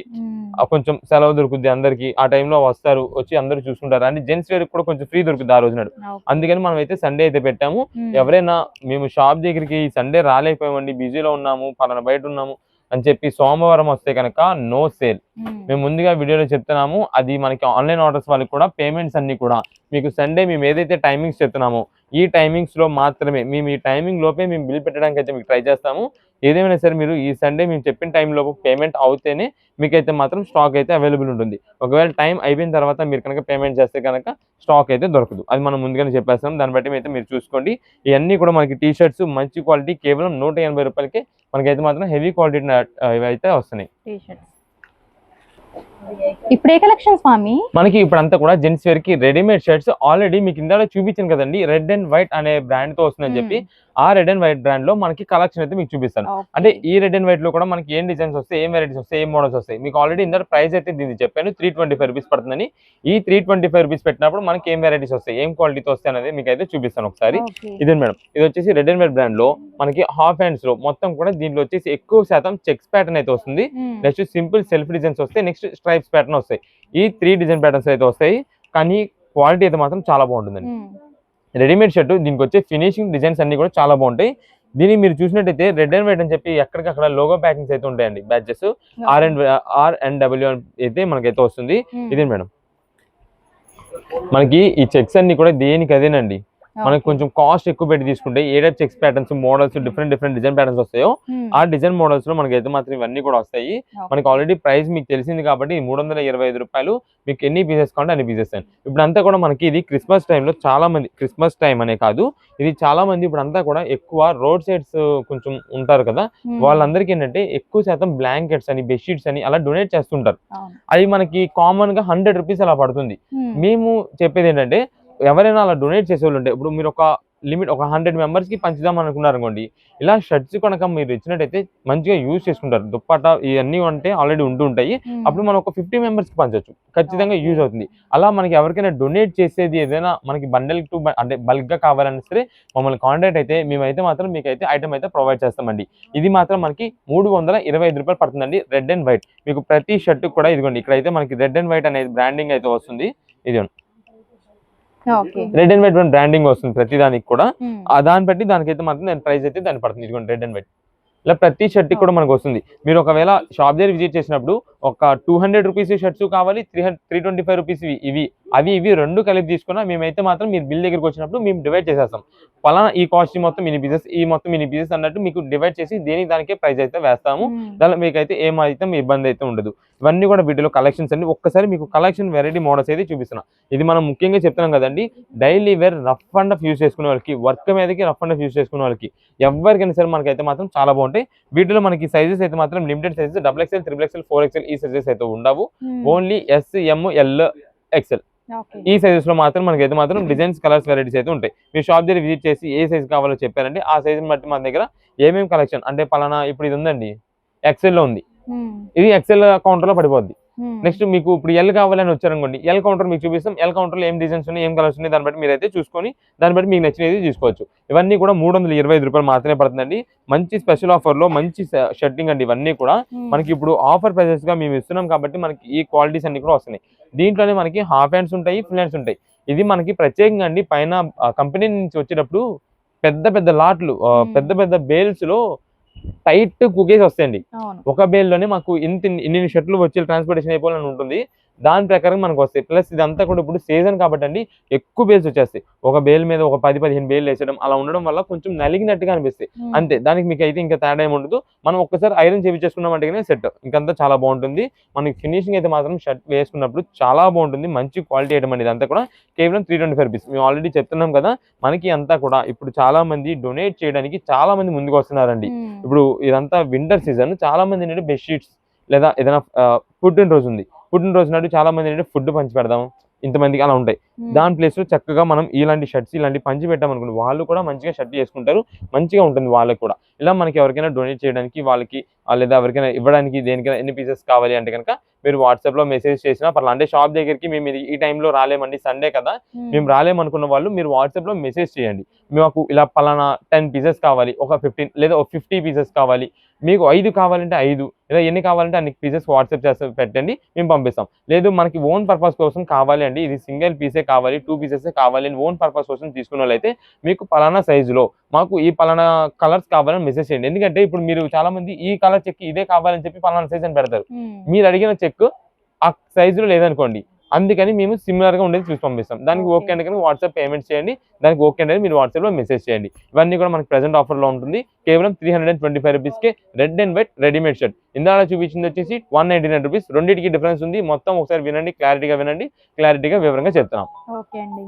కొంచెం సెలవు దొరుకుతుంది అందరికి. ఆ టైంలో వస్తారు, వచ్చి అందరూ చూసుకుంటారు. అంటే జెంట్స్ వేర్ కూడా కొంచెం ఫ్రీ దొరుకుతుంది ఆ రోజు నాడు. అందుకని మనం అయితే సండే అయితే పెట్టాము. ఎవరైనా మేము షాప్ దగ్గరికి సండే రాలేకపోయామండి, బిజీలో ఉన్నాము, పలానా బయట ఉన్నాము అని చెప్పి సోమవారం వస్తే కనుక నో సేల్. మేము ముందుగా వీడియోలో చెప్తున్నాము, అది మనకి ఆన్లైన్ ఆర్డర్స్ వాళ్ళకి కూడా పేమెంట్స్ అన్ని కూడా మీకు సండే మేము ఏదైతే టైమింగ్స్ చెప్తున్నామో ఈ టైమింగ్స్ లో మాత్రమే, మేము ఈ టైమింగ్ లోపే మేము బిల్ పెట్టడానికి అయితే మీకు ట్రై చేస్తాము. ఏదేమైనా సరే మీరు ఈ సండే మేము చెప్పిన టైం లోపు పేమెంట్ అవుతేనే మీకైతే మాత్రం స్టాక్ అయితే అవైలబుల్ ఉంటుంది. ఒకవేళ టైం అయిపోయిన తర్వాత మీరు కనుక పేమెంట్ చేస్తే కనుక స్టాక్ అయితే దొరకదు, అది మనం ముందుగానే చెప్పేస్తాం. దాన్ని బట్టి అయితే మీరు చూసుకోండి. ఇవన్నీ కూడా మనకి టీ షర్ట్స్ మంచి క్వాలిటీ కేవలం 180 రూపాయలకి మనకైతే మాత్రం హెవీ క్వాలిటీ ఇవి అయితే వస్తున్నాయి. ఇప్పుడు ఏ కలెక్షన్ స్వామి? మనకి ఇప్పుడంతా కూడా జెంట్స్ వేర్ కి రెడీమేడ్ షర్ట్స్ ఆల్రెడీ మీకు ఇందాక చూపించాను కదండి, రెడ్ అండ్ వైట్ అనే బ్రాండ్ తో వస్తుందని చెప్పి. ఆ రెడ్ అండ్ వైట్ బ్రాండ్ లో మనకి కలెక్షన్ అయితే మీకు చూపిస్తాను. అంటే ఈ రెడ్ అండ్ వైట్ లో కూడా మనకి ఏం డిజైన్స్ వస్తాయి, ఏం వెరైటీస్ వస్తాయి, ఏం మోడల్స్ వస్తాయి. మీకు ఆల్రెడీ ఇందాక ప్రైస్ అయితే దీన్ని చెప్పాను, 325 రూపీస్ పడుతుందని. ఈ 325 రూపీస్ పెట్టినప్పుడు మనకి ఏం వెరైటీస్ వస్తాయి, ఏం క్వాలిటీతో వస్తాయి అనేది మీకు అయితే చూపిస్తాను ఒకసారి. ఇదే మేడం, ఇది వచ్చేసి రెడ్ అండ్ వైట్ బ్రాండ్ లో మనకి హాఫ్ హ్యాండ్స్ లో మొత్తం కూడా దీంట్లో వచ్చేసి ఎక్కువ శాతం చెక్స్ ప్యాటర్న్ అయితే వస్తుంది. నెక్స్ట్ సింపుల్ సెల్ఫ్ డిజైన్స్ వస్తాయి, నెక్స్ట్ స్ట్రైప్స్ ప్యాటర్న్ వస్తాయి. ఈ 3 డిజైన్ ప్యాటర్న్స్ అయితే వస్తాయి, కానీ క్వాలిటీ అయితే మాత్రం చాలా బాగుంటుందండి. రెడీమేడ్ షర్ట్ దీనికి వచ్చే ఫినిషింగ్ డిజైన్స్ అన్ని కూడా చాలా బాగుంటాయి. దీన్ని మీరు చూసినట్టయితే రెడ్ అండ్ వైట్ అని చెప్పి ఎక్కడికక్కడ లోగో ప్యాకింగ్స్ అయితే ఉంటాయండి, బ్యాచెస్ RNW అయితే మనకైతే వస్తుంది. ఇదే మేడం, మనకి ఈ చెక్స్ అన్ని కూడా దేనికి అదేనండి. మనకి కొంచెం కాస్ట్ ఎక్కువ పెట్టి తీసుకుంటే ఏ type checks patterns, models, different design patterns వస్తాయో ఆ డిజైన్ మోడల్స్ లో మనకి అయితే మాత్రం ఇవన్నీ కూడా వస్తాయి. మనకి ఆల్రెడీ ప్రైస్ మీకు తెలిసింది కాబట్టి 325 రూపాయలు. మీకు ఎన్ని పీసెస్ కావాలంటే అన్ని పీసెస్ అండి. ఇప్పుడు అంతా కూడా మనకి ఇది క్రిస్మస్ టైంలో చాలా మంది, క్రిస్మస్ టైం అనే కాదు, ఇది చాలా మంది ఇప్పుడు అంతా కూడా ఎక్కువ రోడ్ సైడ్స్ కొంచెం ఉంటారు కదా, వాళ్ళందరికీ ఏంటంటే ఎక్కువ శాతం బ్లాంకెట్స్ అని, బెడ్షీట్స్ అని అలా డొనేట్ చేస్తుంటారు. అది మనకి కామన్ గా 100 రూపీస్ అలా పడుతుంది. మేము చెప్పేది ఏంటంటే ఎవరైనా అలా డొనేట్ చేసే వాళ్ళు ఉంటే, ఇప్పుడు మీరు ఒక లిమిట్ ఒక 100 మెంబర్స్ కి పంచుదాం అనుకున్నారు అనుకోండి, ఇలా షర్ట్స్ కనుక మీరు ఇచ్చినట్టయితే మంచిగా యూజ్ చేసుకుంటారు. దుప్పట ఇవన్నీ అంటే ఆల్రెడీ ఉంటూ ఉంటాయి. అప్పుడు మనం ఒక 50 మెంబర్స్ కి పంచవచ్చు, ఖచ్చితంగా యూజ్ అవుతుంది. అలా మనకి ఎవరికైనా డొనేట్ చేసేది ఏదైనా మనకి బండల్ టు అంటే బల్క్ గా కావాలన్నా సరే మమ్మల్ని కాంటాక్ట్ అయితే మేమైతే మాత్రం మీకైతే ఐటమ్ అయితే ప్రొవైడ్ చేస్తామండి. ఇది మాత్రం మనకి 325 రూపాయలు పడుతుందండి, రెడ్ అండ్ వైట్. మీకు ప్రతి షర్ట్ కూడా ఇదిగోండి ఇక్కడైతే మనకి రెడ్ అండ్ వైట్ అనేది బ్రాండింగ్ అయితే వస్తుంది. ఇది రెడ్ అండ్ వైట్ బ్రాండింగ్ వస్తుంది ప్రతి దానికి కూడా. దాన్ని బట్టి దానికైతే మాత్రం దాని ప్రైస్ అయితే దాన్ని పడుతుంది. ఇదిగోండి రెడ్ అండ్ వైట్. ఇలా ప్రతి షర్ట్ కూడా మనకు వస్తుంది. మీరు ఒకవేళ షాప్ దగ్గర విజిట్ చేసినప్పుడు ఒక 200 రూపీస్ షర్ట్స్ కావాలి, 325 రూపీస్ ఇవి రెండు కలిపి తీసుకున్నా మేమైతే మాత్రం మీరు బిల్ దగ్గరికి వచ్చినప్పుడు మేము డివైడ్ చేసేస్తాం. పలానా ఈ కాస్ట్ మొత్తం ఇన్ని పీసెస్, ఈ మొత్తం ఇన్ని పీసెస్ అన్నట్టు మీకు డివైడ్ చేసి దేనికి దానికే ప్రైస్ అయితే వేస్తాము. దానిలో మీకైతే ఏమైతే ఇబ్బంది అయితే ఉండదు. ఇవన్నీ కూడా వీటిలో కలెక్షన్స్ అండి. ఒక్కసారి మీకు కలెక్షన్ వెరైటీ మోడల్స్ అయితే చూపిస్తున్నా. ఇది మనం ముఖ్యంగా చెప్తున్నాం కదండి, daily wear rough and rough use చేసుకునే వాళ్ళకి, వర్క్ మీదకి రఫ్ అండ్ రఫ్ యూజ్ చేసుకునే వాళ్ళకి ఎవరికైనా సరే మనకైతే మాత్రం చాలా బాగుంటాయి. వీటిలో మనకి సైజెస్ అయితే మాత్రం limited sizes XXL, XXL, 4XL ఈ సైజెస్ అయితే ఉండవు. Only S, M, L, XL ఈ సైజెస్ లో మాత్రం మనకైతే మాత్రం డిజైన్స్, కలర్స్, వెరైటీస్ అయితే ఉంటాయి. మీరు షాప్ దగ్గర విజిట్ చేసి ఏ సైజ్ కావాలో చెప్పారంటే ఆ సైజ్ బట్టి మన దగ్గర ఏమేమి కలెక్షన్ అంటే పలానా ఇప్పుడు ఇది ఉందండి XL లో ఉంది, ఇది XL కౌంటర్ లో పడిపోద్ది. నెక్స్ట్ మీకు ఇప్పుడు ఎల్ కావాలని వచ్చారనుకోండి, ఎల్ కౌంటర్ మీకు చూపిస్తాం. ఎల్ కౌంటర్ లో ఏం డిజైన్స్ ఉన్నాయి, ఏం కలర్స్ ఉన్నాయి, దాన్ని బట్టి మీరైతే చూసుకొని దాన్ని బట్టి మీకు నచ్చినది తీసుకోవచ్చు. ఇవన్నీ కూడా 325 రూపాయలు మాత్రమే పడుతుందండి. మంచి స్పెషల్ ఆఫర్ లో మంచి షర్టింగ్ అండి. ఇవన్నీ కూడా మనకి ఇప్పుడు ఆఫర్ ప్రైసెస్ గా మేము ఇస్తున్నాం కాబట్టి మనకి ఈ క్వాలిటీస్ అన్ని కూడా వస్తున్నాయి. దీంట్లోనే మనకి హాఫ్ హ్యాండ్స్ ఉంటాయి, ఫుల్ హ్యాండ్స్ ఉంటాయి. ఇది మనకి ప్రత్యేకంగా అండి పైన కంపెనీ నుంచి వచ్చేటప్పుడు పెద్ద పెద్ద లాట్లు, పెద్ద పెద్ద బేల్స్ లో టైట్ కుకీస్ వస్తాయండి. ఒక బేల్లోనే మాకు ఇన్ని షర్ట్లు వచ్చి ట్రాన్స్పోర్టేషన్ అయిపోవాలని ఉంటుంది. దాని ప్రకారం మనకు వస్తాయి. ప్లస్ ఇదంతా కూడా ఇప్పుడు సీజన్ కాబట్టి అండి ఎక్కువ బేల్స్ వచ్చేస్తాయి. ఒక బేల్ మీద ఒక 10-15 బేల్ వేసడం అలా ఉండడం వల్ల కొంచెం నలిగినట్టుగా అనిపిస్తాయి అంతే. దానికి మీకు అయితే ఇంకా తేడా ఏమి ఉండదు. మనం ఒక్కసారి ఐరన్ చేయించేసుకున్నాం అంటే సెట్ ఇంకంతా చాలా బాగుంటుంది. మనకి ఫినిషింగ్ అయితే మాత్రం షర్ట్ వేసుకున్నప్పుడు చాలా బాగుంటుంది. మంచి క్వాలిటీ ఐటమ్ అనేది అంతా కూడా కేవలం 325 రూపీస్. మేము ఆల్రెడీ చెప్తున్నాం కదా, మనకి అంతా కూడా ఇప్పుడు చాలా మంది డొనేట్ చేయడానికి చాలా మంది ముందుకు వస్తున్నారండి. ఇప్పుడు ఇదంతా వింటర్ సీజన్, చాలా మంది ఏంటంటే బెడ్షీట్స్ లేదా ఏదైనా పుట్టినరోజు నాడు చాలా మంది ఏంటంటే ఫుడ్ పంచి పెడదాం ఇంతమందికి అలా ఉంటాయి. దాని ప్లేస్ లో చక్కగా మనం ఇలాంటి షర్ట్స్ ఇలాంటి పంచి పెట్టామనుకోండి, వాళ్ళు కూడా మంచిగా షర్ట్ చేసుకుంటారు, మంచిగా ఉంటుంది వాళ్ళకి కూడా. ఇలా మనకి ఎవరికైనా డొనేట్ చేయడానికి వాళ్ళకి లేదా ఎవరికైనా ఇవ్వడానికి దేనికైనా ఎన్ని పీసెస్ కావాలి అంటే కనుక మీరు వాట్సాప్ లో మెసేజ్ చేసినా పర్లేదు. అంటే షాప్ దగ్గరికి మేము ఈ టైంలో రాలేమండి, సండే కదా మేము రాలేమనుకున్న వాళ్ళు మీరు వాట్సాప్ లో మెసేజ్ చేయండి. మాకు ఇలా పలానా 10 పీసెస్ కావాలి, ఒక 15 లేదా ఒక 50 పీసెస్ కావాలి, మీకు 5 కావాలంటే 5 లేదా ఎన్ని కావాలంటే అన్ని పీసెస్ వాట్సాప్ చేస్తే పెట్టండి, మేము పంపిస్తాం. లేదు మనకి ఓన్ పర్పస్ కోసం కావాలి అండి, ఇది సింగిల్ పీసే కావాలి, 2 పీసెస్ కావాలి అని ఓన్ పర్పస్ కోసం తీసుకున్న వాళ్ళైతే మీకు పలానా సైజులో మాకు ఈ పలానా కలర్స్ కావాలని మెసేజ్ చేయండి. ఎందుకంటే ఇప్పుడు మీరు చాలా మంది ఈ కలర్ చెక్ ఇదే కావాలని చెప్పి పలానా సైజ్ అని పెడతారు. మీరు అడిగిన చెక్ ఆ సైజులో లేదనుకోండి, అందుకని మేము సిమిలర్ గా ఉండేది చూసి పంపిస్తాం. దానికి ఓకే అంటే కనుక వాట్సాప్ పేమెంట్ చేయండి, దానికి ఓకే అంటే మీరు వాట్సాప్ లో మెసేజ్ చేయండి. ఇవన్నీ కూడా మనకి ప్రెసెంట్ ఆఫర్ లో ఉంటుంది. కేవలం 325 rupees K red and white readymade shirt. ఇందాక చూపించింది వచ్చేసి 199 రూపీస్. రెండింటికి డిఫరెన్స్ ఉంది. మొత్తం ఒకసారి వినండి, క్లారిటీగా వినండి, క్లారిటీగా వివరంగా చెప్తున్నాం. ఓకే అండి.